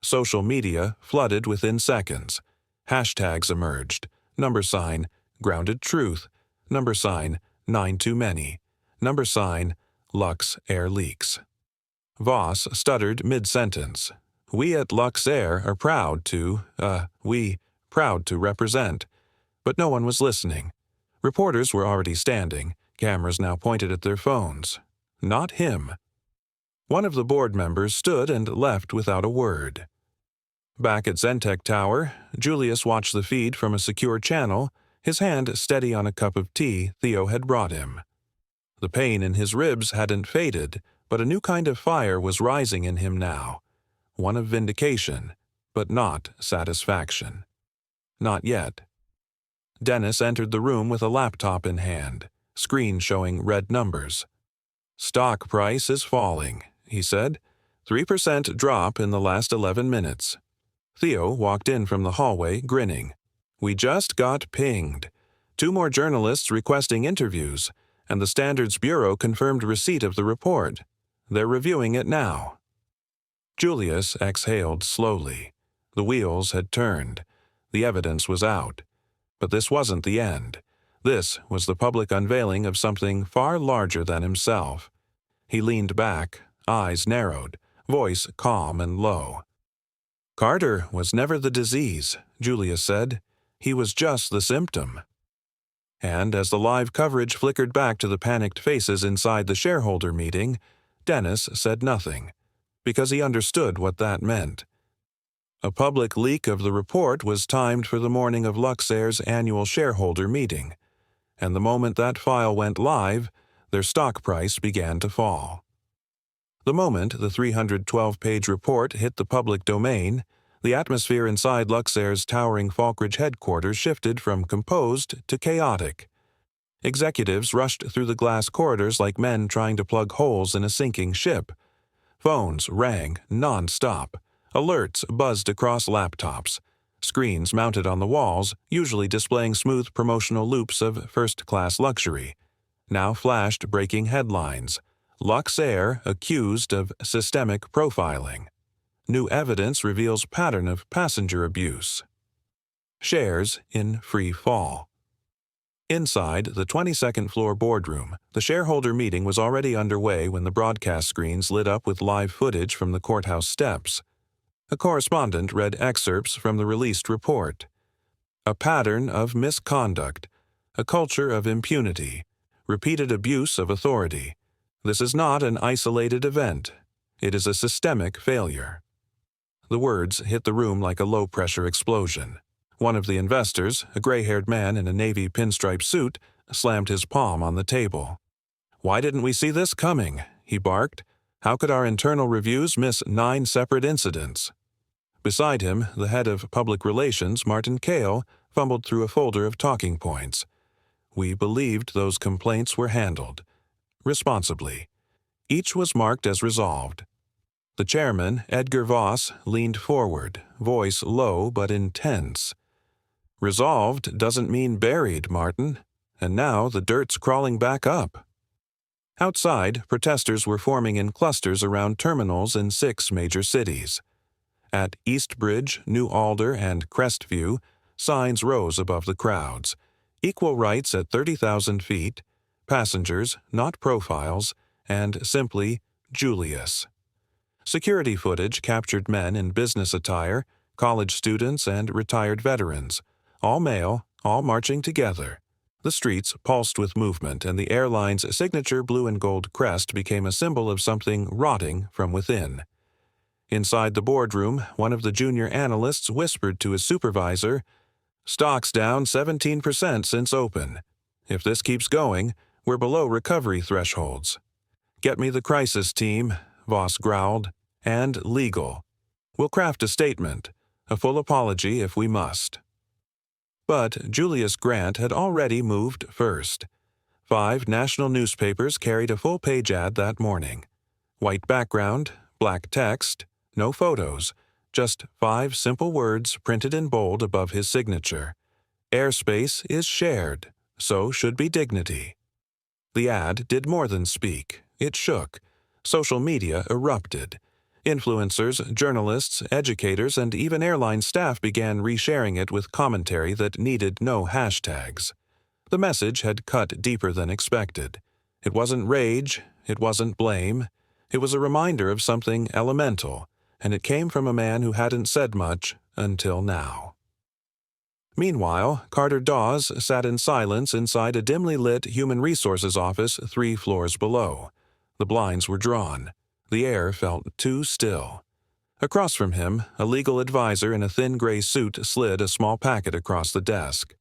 Social media flooded within seconds. Hashtags emerged. $, grounded truth. $, 9 too many. $, Luxair leaks. Voss stuttered mid-sentence. "We at Luxair are proud to represent." But no one was listening. Reporters were already standing, cameras now pointed at their phones. Not him. One of the board members stood and left without a word. Back at Zentech Tower, Julius watched the feed from a secure channel, his hand steady on a cup of tea Theo had brought him. The pain in his ribs hadn't faded, but a new kind of fire was rising in him now. One of vindication, but not satisfaction. Not yet. Dennis entered the room with a laptop in hand, screen showing red numbers. "Stock price is falling," he said. 3% drop in the last 11 minutes. Theo walked in from the hallway, grinning. "We just got pinged. 2 more journalists requesting interviews, and the Standards Bureau confirmed receipt of the report. They're reviewing it now." Julius exhaled slowly. The wheels had turned. The evidence was out. But this wasn't the end. This was the public unveiling of something far larger than himself. He leaned back, eyes narrowed, voice calm and low. "Carter was never the disease," Julius said. "He was just the symptom." And as the live coverage flickered back to the panicked faces inside the shareholder meeting, Dennis said nothing, because he understood what that meant. A public leak of the report was timed for the morning of Luxair's annual shareholder meeting, and the moment that file went live, their stock price began to fall. The moment the 312-page report hit the public domain, the atmosphere inside Luxair's towering Falkridge headquarters shifted from composed to chaotic. Executives rushed through the glass corridors like men trying to plug holes in a sinking ship. Phones rang non-stop. Alerts buzzed across laptops. Screens mounted on the walls, usually displaying smooth promotional loops of first-class luxury, now flashed breaking headlines. Luxair accused of systemic profiling. New evidence reveals pattern of passenger abuse. Shares in free fall. Inside the 22nd floor boardroom, the shareholder meeting was already underway when the broadcast screens lit up with live footage from the courthouse steps. A correspondent read excerpts from the released report. "A pattern of misconduct, a culture of impunity, repeated abuse of authority. This is not an isolated event. It is a systemic failure." The words hit the room like a low-pressure explosion. One of the investors, a gray-haired man in a navy pinstripe suit, slammed his palm on the table. "Why didn't we see this coming?" he barked. "How could our internal reviews miss 9 separate incidents?" Beside him, the head of public relations, Martin Kale, fumbled through a folder of talking points. "We believed those complaints were handled responsibly." Each was marked as resolved. The chairman, Edgar Voss, leaned forward, voice low but intense. "Resolved doesn't mean buried, Martin. And now the dirt's crawling back up." Outside, protesters were forming in clusters around terminals in 6 major cities. At Eastbridge, New Alder, and Crestview, signs rose above the crowds. Equal rights at 30,000 feet, passengers, not profiles, and simply Julius. Security footage captured men in business attire, college students, and retired veterans, all male, all marching together. The streets pulsed with movement, and the airline's signature blue and gold crest became a symbol of something rotting from within. Inside the boardroom, one of the junior analysts whispered to his supervisor, "Stock's down 17% since open. If this keeps going, we're below recovery thresholds." "Get me the crisis team," Voss growled, "and legal. We'll craft a statement, a full apology if we must." But Julius Grant had already moved first. 5 national newspapers carried a full-page ad that morning. White background, black text, no photos, just 5 simple words printed in bold above his signature. "Airspace is shared, so should be dignity." The ad did more than speak. It shook. Social media erupted. Influencers, journalists, educators, and even airline staff began resharing it with commentary that needed no hashtags. The message had cut deeper than expected. It wasn't rage, it wasn't blame. It was a reminder of something elemental, and it came from a man who hadn't said much until now. Meanwhile, Carter Dawes sat in silence inside a dimly lit human resources office 3 floors below. The blinds were drawn. The air felt too still. Across from him, a legal advisor in a thin gray suit slid a small packet across the desk.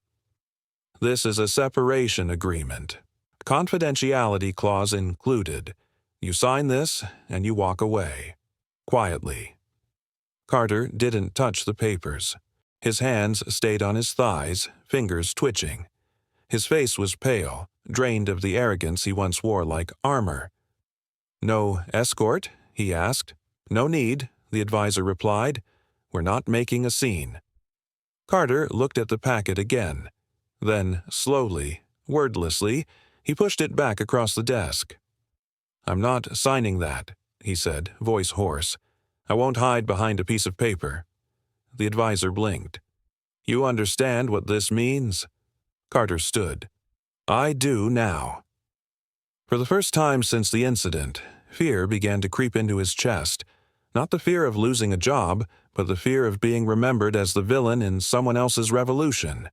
"This is a separation agreement. Confidentiality clause included. You sign this, and you walk away. Quietly." Carter didn't touch the papers. His hands stayed on his thighs, fingers twitching. His face was pale, drained of the arrogance he once wore like armor. "No escort?" he asked. "No need," the advisor replied. "We're not making a scene." Carter looked at the packet again. Then, slowly, wordlessly, he pushed it back across the desk. "I'm not signing that," he said, voice hoarse. "I won't hide behind a piece of paper." The advisor blinked. "You understand what this means?" Carter stood. "I do now." For the first time since the incident, fear began to creep into his chest. Not the fear of losing a job, but the fear of being remembered as the villain in someone else's revolution.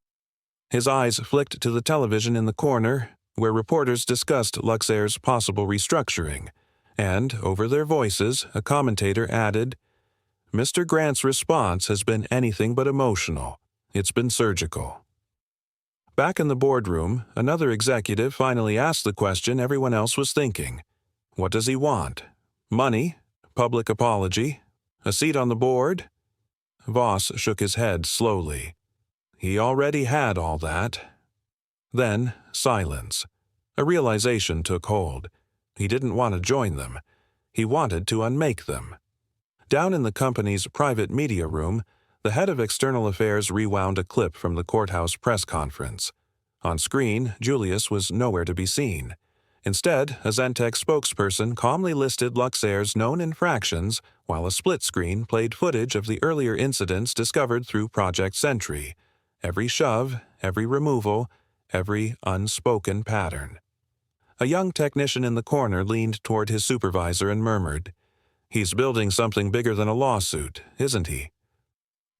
His eyes flicked to the television in the corner, where reporters discussed Luxair's possible restructuring, and, over their voices, a commentator added, "Mr. Grant's response has been anything but emotional. It's been surgical." Back in the boardroom, another executive finally asked the question everyone else was thinking. What does he want? Money? Public apology? A seat on the board? Voss shook his head slowly. He already had all that. Then, silence. A realization took hold. He didn't want to join them. He wanted to unmake them. Down in the company's private media room, the head of external affairs rewound a clip from the courthouse press conference. On screen, Julius was nowhere to be seen. Instead, a Zentech spokesperson calmly listed Luxair's known infractions, while a split screen played footage of the earlier incidents discovered through Project Sentry. Every shove, every removal, every unspoken pattern. A young technician in the corner leaned toward his supervisor and murmured, "He's building something bigger than a lawsuit, isn't he?"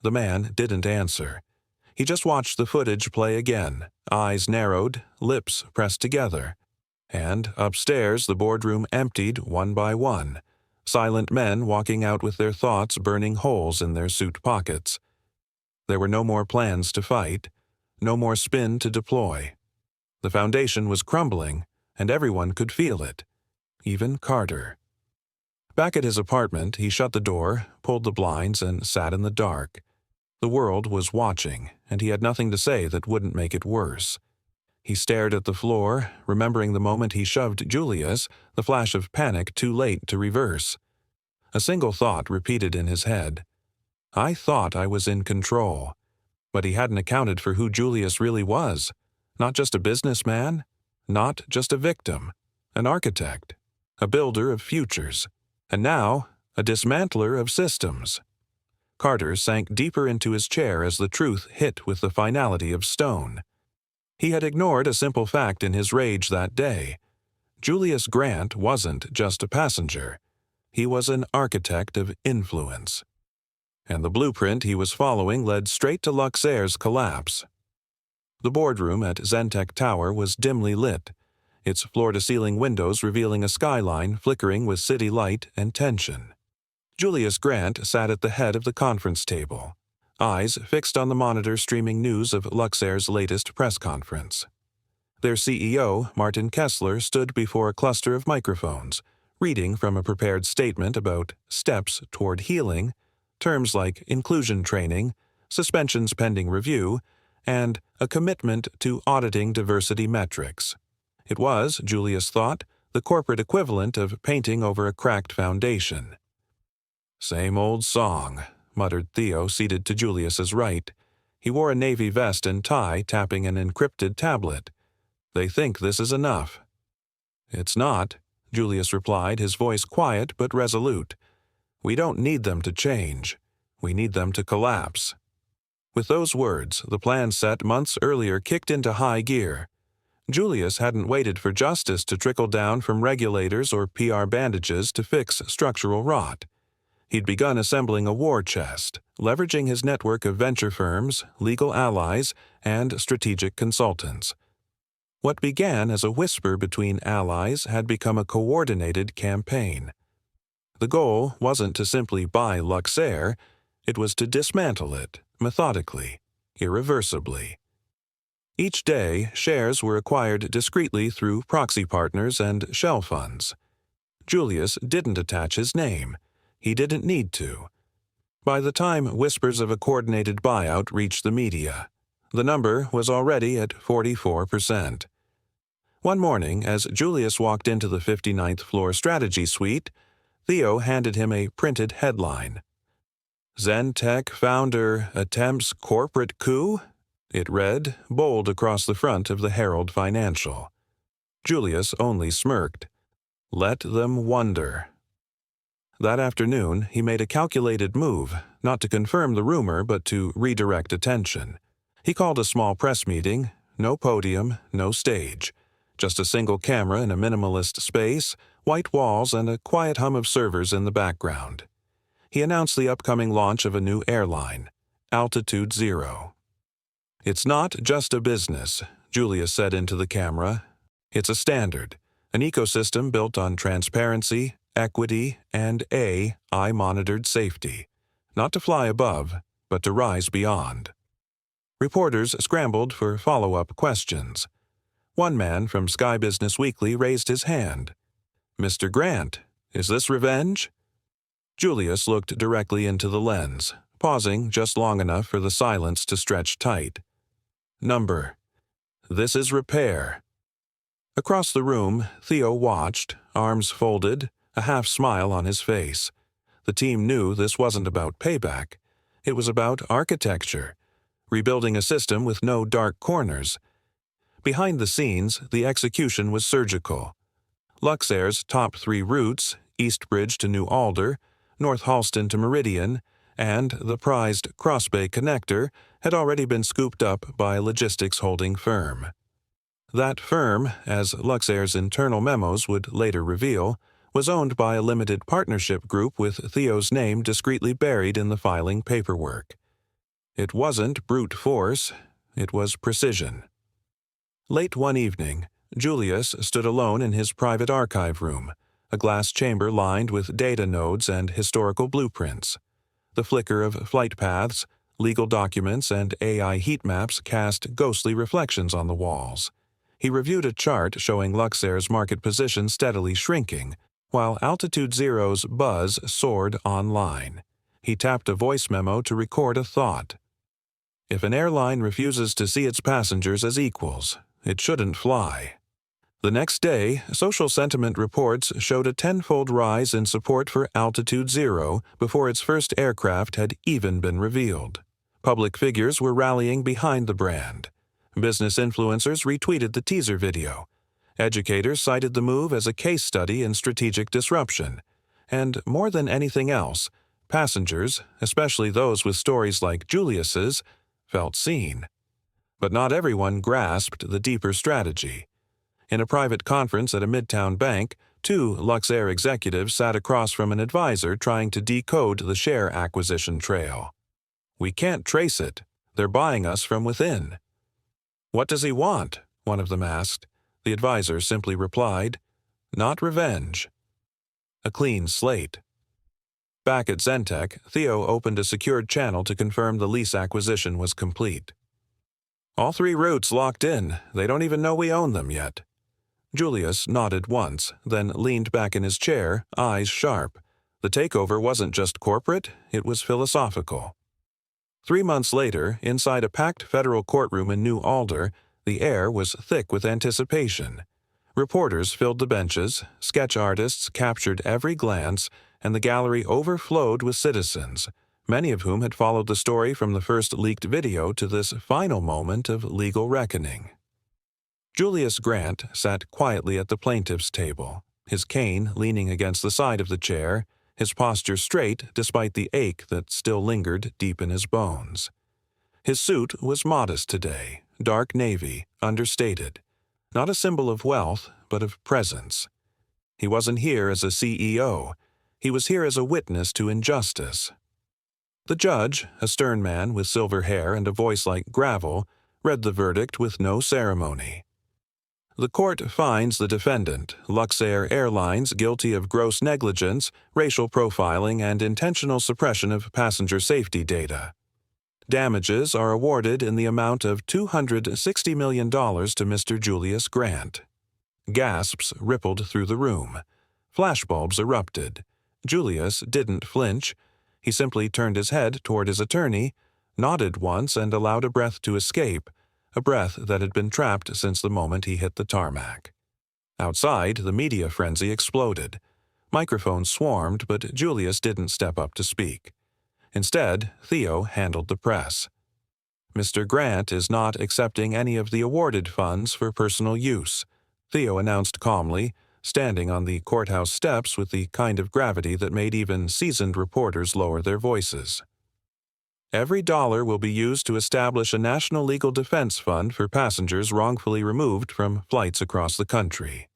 The man didn't answer. He just watched the footage play again, eyes narrowed, lips pressed together. And upstairs the boardroom emptied one by one, silent men walking out with their thoughts burning holes in their suit pockets. There were no more plans to fight, no more spin to deploy. The foundation was crumbling, and everyone could feel it, even Carter. Back at his apartment, he shut the door, pulled the blinds, and sat in the dark. The world was watching, and he had nothing to say that wouldn't make it worse. He stared at the floor, remembering the moment he shoved Julius, the flash of panic too late to reverse. A single thought repeated in his head. I thought I was in control. But he hadn't accounted for who Julius really was. Not just a businessman, not just a victim, an architect, a builder of futures, and now a dismantler of systems. Carter sank deeper into his chair as the truth hit with the finality of stone. He had ignored a simple fact in his rage that day. Julius Grant wasn't just a passenger. He was an architect of influence. And the blueprint he was following led straight to Luxair's collapse. The boardroom at Zentech Tower was dimly lit, its floor-to-ceiling windows revealing a skyline flickering with city light and tension. Julius Grant sat at the head of the conference table, eyes fixed on the monitor streaming news of Luxair's latest press conference. Their CEO, Martin Kessler, stood before a cluster of microphones, reading from a prepared statement about steps toward healing, terms like inclusion training, suspensions pending review, and a commitment to auditing diversity metrics. It was, Julius thought, the corporate equivalent of painting over a cracked foundation. "Same old song," muttered Theo, seated to Julius's right. He wore a navy vest and tie, tapping an encrypted tablet. "They think this is enough." "It's not," Julius replied, his voice quiet but resolute. "We don't need them to change. We need them to collapse." With those words, the plan set months earlier kicked into high gear. Julius hadn't waited for justice to trickle down from regulators or PR bandages to fix structural rot. He'd begun assembling a war chest, leveraging his network of venture firms, legal allies, and strategic consultants. What began as a whisper between allies had become a coordinated campaign. The goal wasn't to simply buy Luxair, it was to dismantle it, methodically, irreversibly. Each day, shares were acquired discreetly through proxy partners and shell funds. Julius didn't attach his name. He didn't need to. By the time whispers of a coordinated buyout reached the media, the number was already at 44%. One morning, as Julius walked into the 59th floor strategy suite, Theo handed him a printed headline. "Zentech founder attempts corporate coup?" It read, bold across the front of the Herald Financial. Julius only smirked. Let them wonder. That afternoon, he made a calculated move, not to confirm the rumor but to redirect attention. He called a small press meeting, no podium, no stage. Just a single camera in a minimalist space, white walls, and a quiet hum of servers in the background. He announced the upcoming launch of a new airline, Altitude Zero. "It's not just a business," Julius said into the camera. "It's a standard, an ecosystem built on transparency, equity, and AI-monitored safety. Not to fly above, but to rise beyond." Reporters scrambled for follow-up questions. One man from Sky Business Weekly raised his hand. "Mr. Grant, is this revenge?" Julius looked directly into the lens, pausing just long enough for the silence to stretch tight. "Number. This is repair." Across the room, Theo watched, arms folded, a half smile on his face. The team knew this wasn't about payback. It was about architecture, rebuilding a system with no dark corners. Behind the scenes, the execution was surgical. Luxair's top 3 routes, East Bridge to New Alder, North Halston to Meridian, and the prized Crossbay Connector had already been scooped up by a logistics holding firm. That firm, as Luxair's internal memos would later reveal, was owned by a limited partnership group with Theo's name discreetly buried in the filing paperwork. It wasn't brute force, it was precision. Late one evening, Julius stood alone in his private archive room, a glass chamber lined with data nodes and historical blueprints. The flicker of flight paths, legal documents, and AI heat maps cast ghostly reflections on the walls. He reviewed a chart showing Luxair's market position steadily shrinking, while Altitude Zero's buzz soared online. He tapped a voice memo to record a thought. If an airline refuses to see its passengers as equals, it shouldn't fly. The next day, social sentiment reports showed a tenfold rise in support for Altitude Zero before its first aircraft had even been revealed. Public figures were rallying behind the brand. Business influencers retweeted the teaser video. Educators cited the move as a case study in strategic disruption. And more than anything else, Passengers, especially those with stories like Julius's, felt seen. But not everyone grasped the deeper strategy. In a private conference at a midtown bank, two Luxair executives sat across from an advisor trying to decode the share acquisition trail. "We can't trace it. They're buying us from within." "What does he want?" one of them asked. The advisor simply replied, "Not revenge." A clean slate. Back at Zentech, Theo opened a secured channel to confirm the lease acquisition was complete. "All 3 routes locked in. They don't even know we own them yet." Julius nodded once, then leaned back in his chair, eyes sharp. The takeover wasn't just corporate, it was philosophical. 3 months later, inside a packed federal courtroom in New Alder, the air was thick with anticipation. Reporters filled the benches, sketch artists captured every glance, and the gallery overflowed with citizens, many of whom had followed the story from the first leaked video to this final moment of legal reckoning. Julius Grant sat quietly at the plaintiff's table, his cane leaning against the side of the chair, his posture straight despite the ache that still lingered deep in his bones. His suit was modest today, dark navy, understated. Not a symbol of wealth, but of presence. He wasn't here as a CEO. He was here as a witness to injustice. The judge, a stern man with silver hair and a voice like gravel, read the verdict with no ceremony. The court finds the defendant, Luxair Airlines, guilty of gross negligence, racial profiling, and intentional suppression of passenger safety data. Damages are awarded in the amount of $260 million to Mr. Julius Grant. Gasps rippled through the room. Flashbulbs erupted. Julius didn't flinch. He simply turned his head toward his attorney, nodded once, and allowed a breath to escape, a breath that had been trapped since the moment he hit the tarmac. Outside, the media frenzy exploded. Microphones swarmed, but Julius didn't step up to speak. Instead, Theo handled the press. "Mr. Grant is not accepting any of the awarded funds for personal use," Theo announced calmly, standing on the courthouse steps with the kind of gravity that made even seasoned reporters lower their voices. "Every dollar will be used to establish a national legal defense fund for passengers wrongfully removed from flights across the country.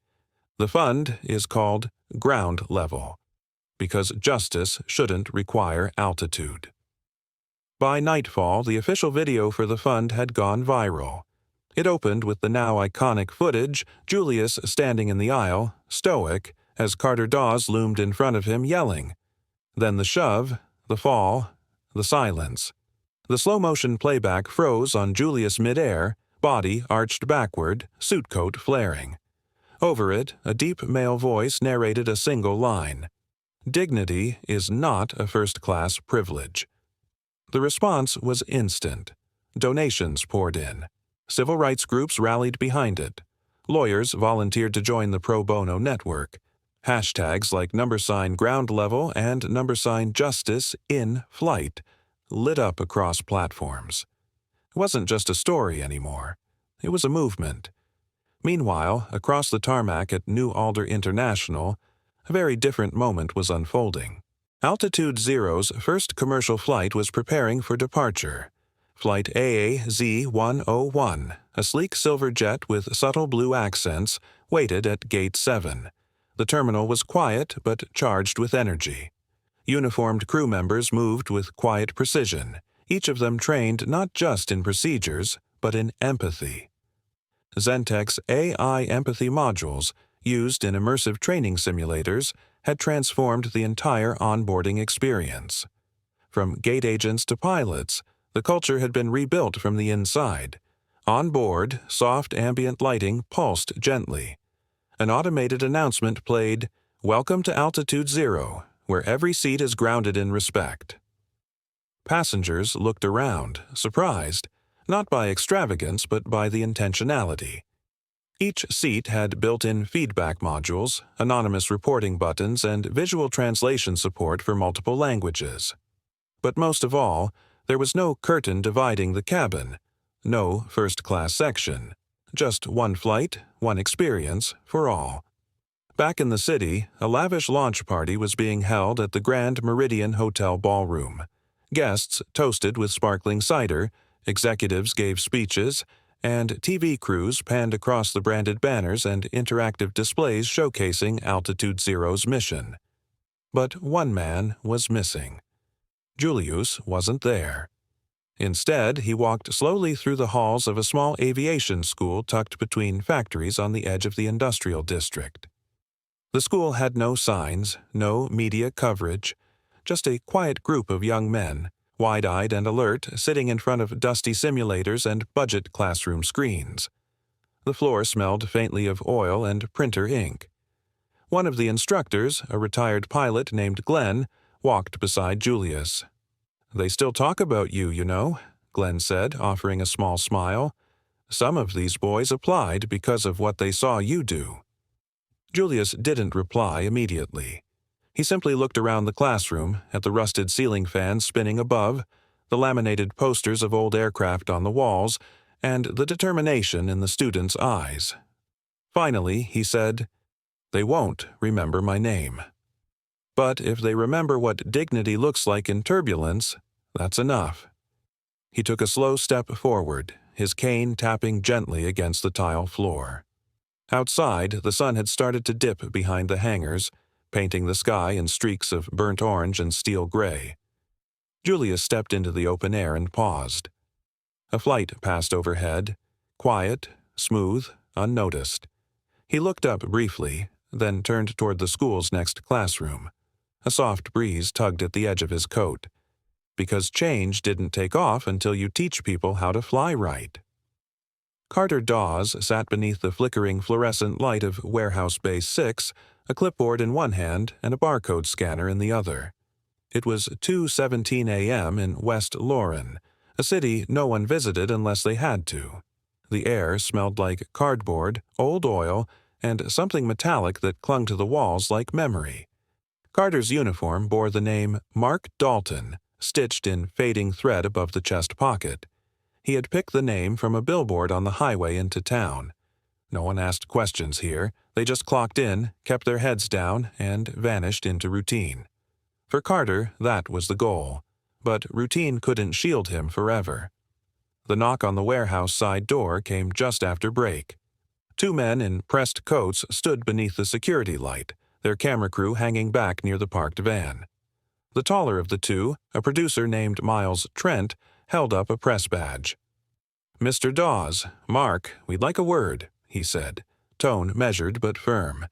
The fund is called Ground Level, because justice shouldn't require altitude." By nightfall, the official video for the fund had gone viral. It opened with the now iconic footage, Julius standing in the aisle, stoic, as Carter Dawes loomed in front of him yelling. Then the shove, the fall, the silence. The slow-motion playback froze on Julius midair, body arched backward, suit coat flaring. Over it, a deep male voice narrated a single line. "Dignity is not a first-class privilege." The response was instant. Donations poured in. Civil rights groups rallied behind it. Lawyers volunteered to join the pro bono network. Hashtags like #ground level and #justice in flight lit up across platforms. It wasn't just a story anymore. It was a movement. Meanwhile, across the tarmac at New Alder International, a very different moment was unfolding. Altitude Zero's first commercial flight was preparing for departure. Flight AAZ-101, a sleek silver jet with subtle blue accents, waited at Gate 7. The terminal was quiet but charged with energy. Uniformed crew members moved with quiet precision, each of them trained not just in procedures, but in empathy. Zentech's AI empathy modules, used in immersive training simulators, had transformed the entire onboarding experience. From gate agents to pilots, the culture had been rebuilt from the inside. On board, soft ambient lighting pulsed gently. An automated announcement played, "Welcome to Altitude Zero, where every seat is grounded in respect." Passengers looked around, surprised, not by extravagance but by the intentionality. Each seat had built-in feedback modules, anonymous reporting buttons, and visual translation support for multiple languages. But most of all, there was no curtain dividing the cabin, no first-class section, just one flight, one experience for all. Back in the city, a lavish launch party was being held at the Grand Meridian Hotel ballroom. Guests toasted with sparkling cider, executives gave speeches, and TV crews panned across the branded banners and interactive displays showcasing Altitude Zero's mission. But one man was missing. Julius wasn't there. Instead, he walked slowly through the halls of a small aviation school tucked between factories on the edge of the industrial district. The school had no signs, no media coverage, just a quiet group of young men, wide-eyed and alert, sitting in front of dusty simulators and budget classroom screens. The floor smelled faintly of oil and printer ink. One of the instructors, a retired pilot named Glenn, walked beside Julius. "They still talk about you, you know," Glenn said, offering a small smile. "Some of these boys applied because of what they saw you do." Julius didn't reply immediately. He simply looked around the classroom, at the rusted ceiling fans spinning above, the laminated posters of old aircraft on the walls, and the determination in the students' eyes. Finally, he said, "They won't remember my name. But if they remember what dignity looks like in turbulence, that's enough." He took a slow step forward, his cane tapping gently against the tile floor. Outside, the sun had started to dip behind the hangars, painting the sky in streaks of burnt orange and steel gray. Julius stepped into the open air and paused. A flight passed overhead, quiet, smooth, unnoticed. He looked up briefly, then turned toward the school's next classroom. A soft breeze tugged at the edge of his coat. Because change didn't take off until you teach people how to fly right. Carter Dawes sat beneath the flickering fluorescent light of Warehouse Base 6, a clipboard in one hand and a barcode scanner in the other. It was 2:17 a.m. in West Loren, a city no one visited unless they had to. The air smelled like cardboard, old oil, and something metallic that clung to the walls like memory. Carter's uniform bore the name Mark Dalton, stitched in fading thread above the chest pocket. He had picked the name from a billboard on the highway into town. No one asked questions here. They just clocked in, kept their heads down, and vanished into routine. For Carter, that was the goal. But routine couldn't shield him forever. The knock on the warehouse side door came just after break. Two men in pressed coats stood beneath the security light, their camera crew hanging back near the parked van. The taller of the two, a producer named Miles Trent, held up a press badge. "Mr. Dawes, Mark, we'd like a word," he said, tone measured but firm.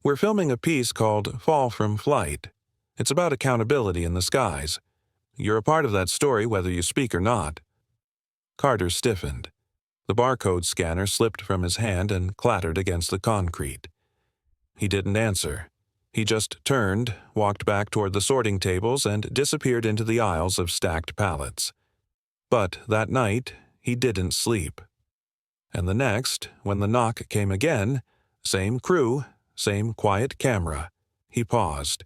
"We're filming a piece called Fall from Flight. It's about accountability in the skies. You're a part of that story whether you speak or not." Carter stiffened. The barcode scanner slipped from his hand and clattered against the concrete. He didn't answer. He just turned, walked back toward the sorting tables, and disappeared into the aisles of stacked pallets. But that night, he didn't sleep. And the next, when the knock came again, same crew, same quiet camera. He paused.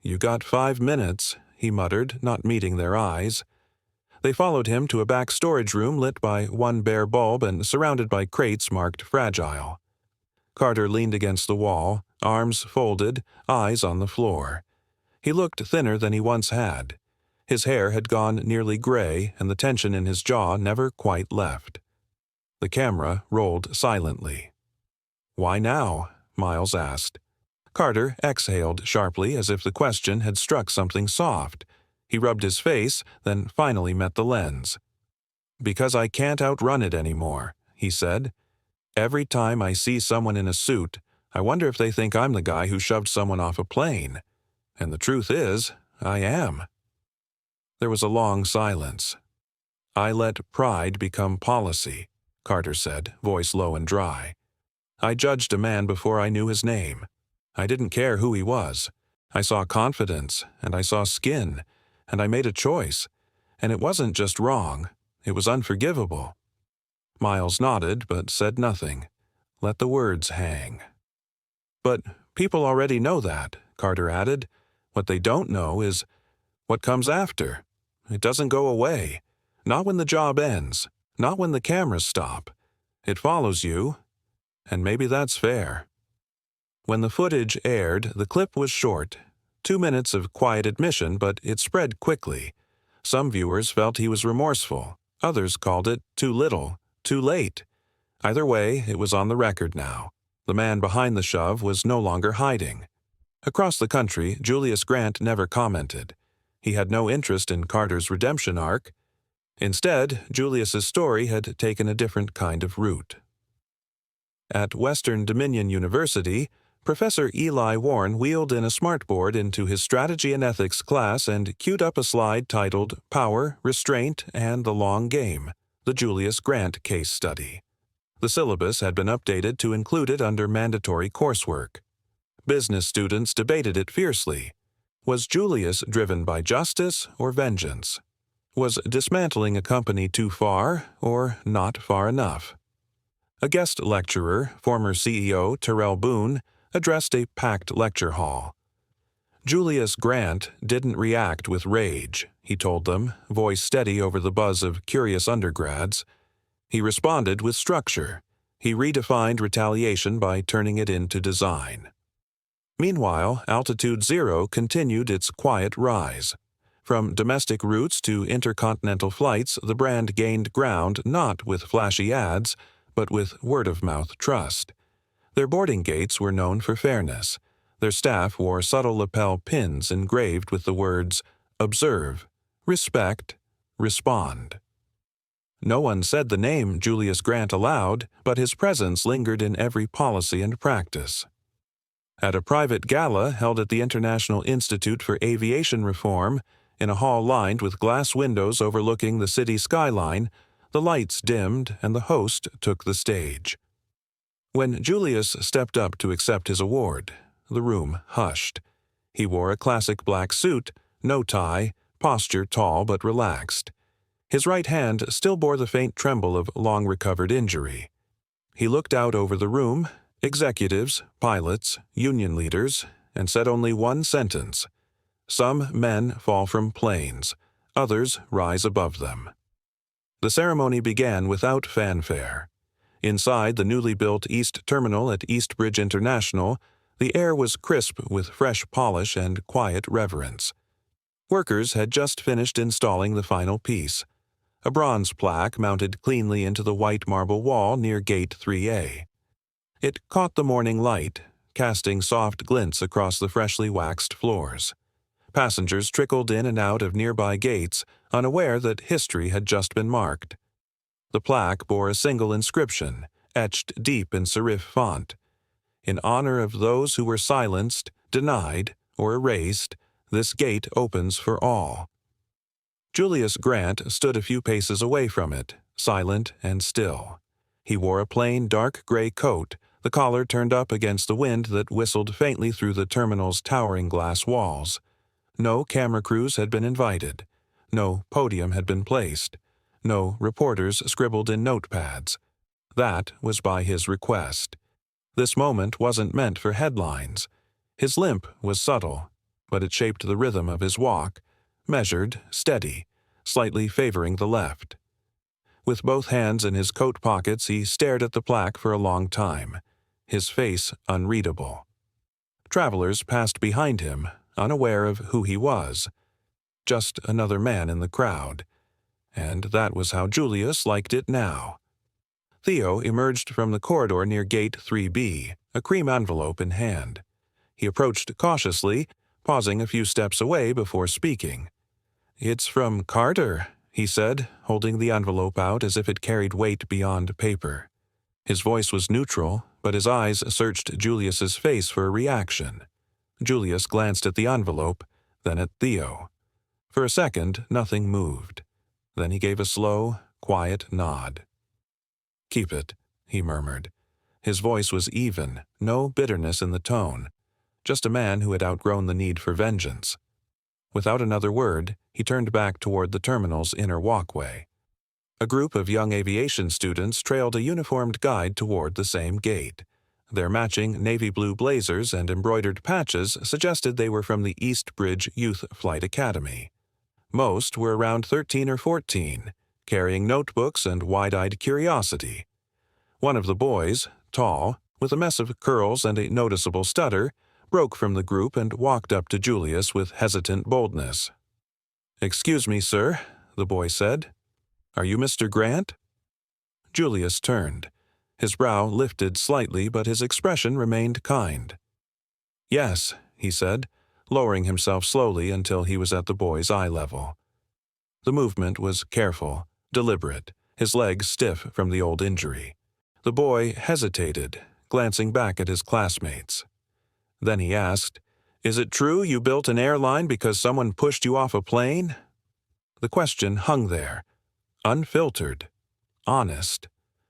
"You got 5 minutes," he muttered, not meeting their eyes. They followed him to a back storage room lit by one bare bulb and surrounded by crates marked fragile. Carter leaned against the wall, arms folded, eyes on the floor. He looked thinner than he once had. His hair had gone nearly gray, and the tension in his jaw never quite left. The camera rolled silently. "Why now?" Miles asked. Carter exhaled sharply as if the question had struck something soft. He rubbed his face, then finally met the lens. "Because I can't outrun it anymore," he said. "Every time I see someone in a suit, I wonder if they think I'm the guy who shoved someone off a plane. And the truth is, I am." There was a long silence. "I let pride become policy," Carter said, voice low and dry. "I judged a man before I knew his name. I didn't care who he was. I saw confidence, and I saw skin, and I made a choice. And it wasn't just wrong. It was unforgivable." Miles nodded but said nothing. Let the words hang. "But people already know that," Carter added. "What they don't know is what comes after. It doesn't go away. Not when the job ends. Not when the cameras stop. It follows you. And maybe that's fair." When the footage aired, the clip was short, 2 minutes of quiet admission, but it spread quickly. Some viewers felt he was remorseful. Others called it too little, too late. Either way, it was on the record now. The man behind the shove was no longer hiding. Across the country, Julius Grant never commented. He had no interest in Carter's redemption arc. Instead, Julius's story had taken a different kind of route. At Western Dominion University, Professor Eli Warren wheeled in a smartboard into his strategy and ethics class and queued up a slide titled Power, Restraint, and the Long Game, the Julius Grant Case Study. The syllabus had been updated to include it under mandatory coursework. Business students debated it fiercely. Was Julius driven by justice or vengeance? Was dismantling a company too far or not far enough? A guest lecturer, former CEO Terrell Boone, addressed a packed lecture hall. Julius Grant didn't react with rage, he told them, voice steady over the buzz of curious undergrads. He responded with structure. He redefined retaliation by turning it into design. Meanwhile, Altitude Zero continued its quiet rise. From domestic routes to intercontinental flights, the brand gained ground not with flashy ads, but with word-of-mouth trust. Their boarding gates were known for fairness. Their staff wore subtle lapel pins engraved with the words, "Observe, Respect, Respond." No one said the name Julius Grant aloud, but his presence lingered in every policy and practice. At a private gala held at the International Institute for Aviation Reform, in a hall lined with glass windows overlooking the city skyline, the lights dimmed and the host took the stage. When Julius stepped up to accept his award, the room hushed. He wore a classic black suit, no tie, posture tall but relaxed. His right hand still bore the faint tremble of long-recovered injury. He looked out over the room, executives, pilots, union leaders, and said only one sentence. Some men fall from planes, others rise above them. The ceremony began without fanfare. Inside the newly built East Terminal at Eastbridge International, the air was crisp with fresh polish and quiet reverence. Workers had just finished installing the final piece, a bronze plaque mounted cleanly into the white marble wall near Gate 3A. It caught the morning light, casting soft glints across the freshly waxed floors. Passengers trickled in and out of nearby gates, unaware that history had just been marked. The plaque bore a single inscription, etched deep in serif font. In honor of those who were silenced, denied, or erased, this gate opens for all. Julius Grant stood a few paces away from it, silent and still. He wore a plain dark gray coat, the collar turned up against the wind that whistled faintly through the terminal's towering glass walls. No camera crews had been invited. No podium had been placed. No reporters scribbled in notepads. That was by his request. This moment wasn't meant for headlines. His limp was subtle, but it shaped the rhythm of his walk, measured, steady, slightly favoring the left. With both hands in his coat pockets, he stared at the plaque for a long time, his face unreadable. Travelers passed behind him, unaware of who he was. Just another man in the crowd. And that was how Julius liked it now. Theo emerged from the corridor near Gate 3B, a cream envelope in hand. He approached cautiously, pausing a few steps away before speaking. "It's from Carter," he said, holding the envelope out as if it carried weight beyond paper. His voice was neutral, but his eyes searched Julius's face for a reaction. Julius glanced at the envelope, then at Theo. For a second, nothing moved. Then he gave a slow, quiet nod. "Keep it," he murmured. His voice was even, no bitterness in the tone. Just a man who had outgrown the need for vengeance. Without another word, he turned back toward the terminal's inner walkway. A group of young aviation students trailed a uniformed guide toward the same gate. Their matching navy blue blazers and embroidered patches suggested they were from the Eastbridge Youth Flight Academy. Most were around 13 or 14, carrying notebooks and wide-eyed curiosity. One of the boys, tall, with a mess of curls and a noticeable stutter, broke from the group and walked up to Julius with hesitant boldness. "Excuse me, sir," the boy said. "Are you Mr. Grant?" Julius turned. His brow lifted slightly, but his expression remained kind. "Yes," he said, lowering himself slowly until he was at the boy's eye level. The movement was careful, deliberate, his legs stiff from the old injury. The boy hesitated, glancing back at his classmates. Then he asked, "Is it true you built an airline because someone pushed you off a plane?" The question hung there, unfiltered, honest,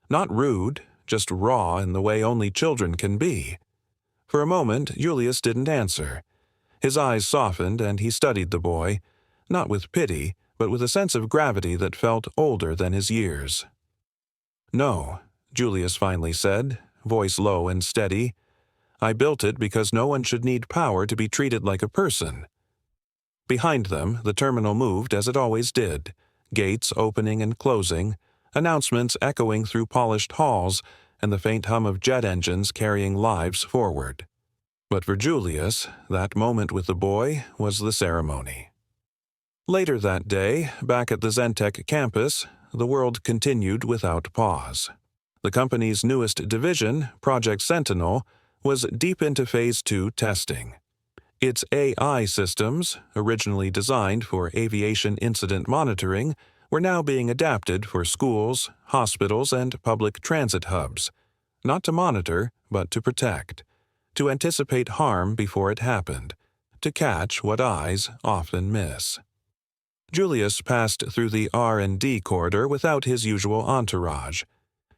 not rude, just raw in the way only children can be. For a moment, Julius didn't answer. His eyes softened and he studied the boy, not with pity, but with a sense of gravity that felt older than his years. "No," Julius finally said, voice low and steady. "I built it because no one should need power to be treated like a person." Behind them, the terminal moved as it always did, gates opening and closing, announcements echoing through polished halls, and the faint hum of jet engines carrying lives forward. But for Julius, that moment with the boy was the ceremony. Later that day, back at the Zentech campus, the world continued without pause. The company's newest division, Project Sentinel, was deep into Phase 2 testing. Its AI systems, originally designed for aviation incident monitoring, were now being adapted for schools, hospitals, and public transit hubs, not to monitor, but to protect, to anticipate harm before it happened, to catch what eyes often miss. Julius passed through the R&D corridor without his usual entourage.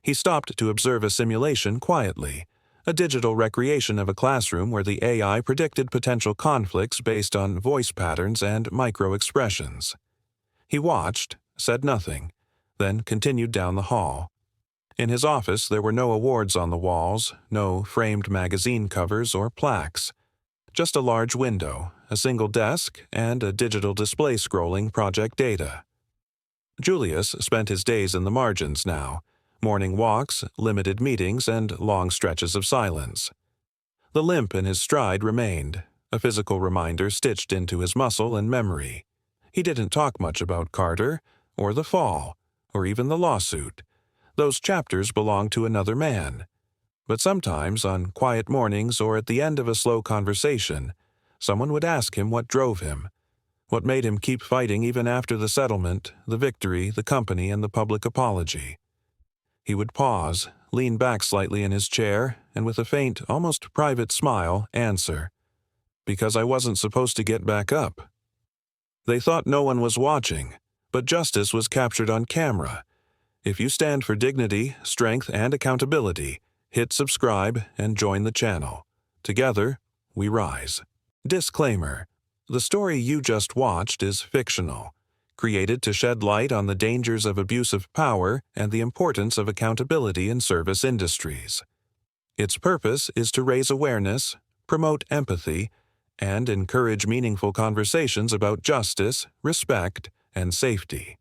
He stopped to observe a simulation quietly, a digital recreation of a classroom where the AI predicted potential conflicts based on voice patterns and micro-expressions. He watched, said nothing, then continued down the hall. In his office there were no awards on the walls, no framed magazine covers or plaques. Just a large window, a single desk, and a digital display scrolling project data. Julius spent his days in the margins now, morning walks, limited meetings, and long stretches of silence. The limp in his stride remained, a physical reminder stitched into his muscle and memory. He didn't talk much about Carter, or the fall, or even the lawsuit. Those chapters belonged to another man. But sometimes, on quiet mornings or at the end of a slow conversation, someone would ask him what drove him, what made him keep fighting even after the settlement, the victory, the company, and the public apology. He would pause, lean back slightly in his chair, and with a faint, almost private smile, answer, "Because I wasn't supposed to get back up." They thought no one was watching, but justice was captured on camera. If you stand for dignity, strength, and accountability, hit subscribe and join the channel. Together, we rise. Disclaimer: the story you just watched is fictional, created to shed light on the dangers of abuse of power and the importance of accountability in service industries. Its purpose is to raise awareness, promote empathy, and encourage meaningful conversations about justice, respect, and safety.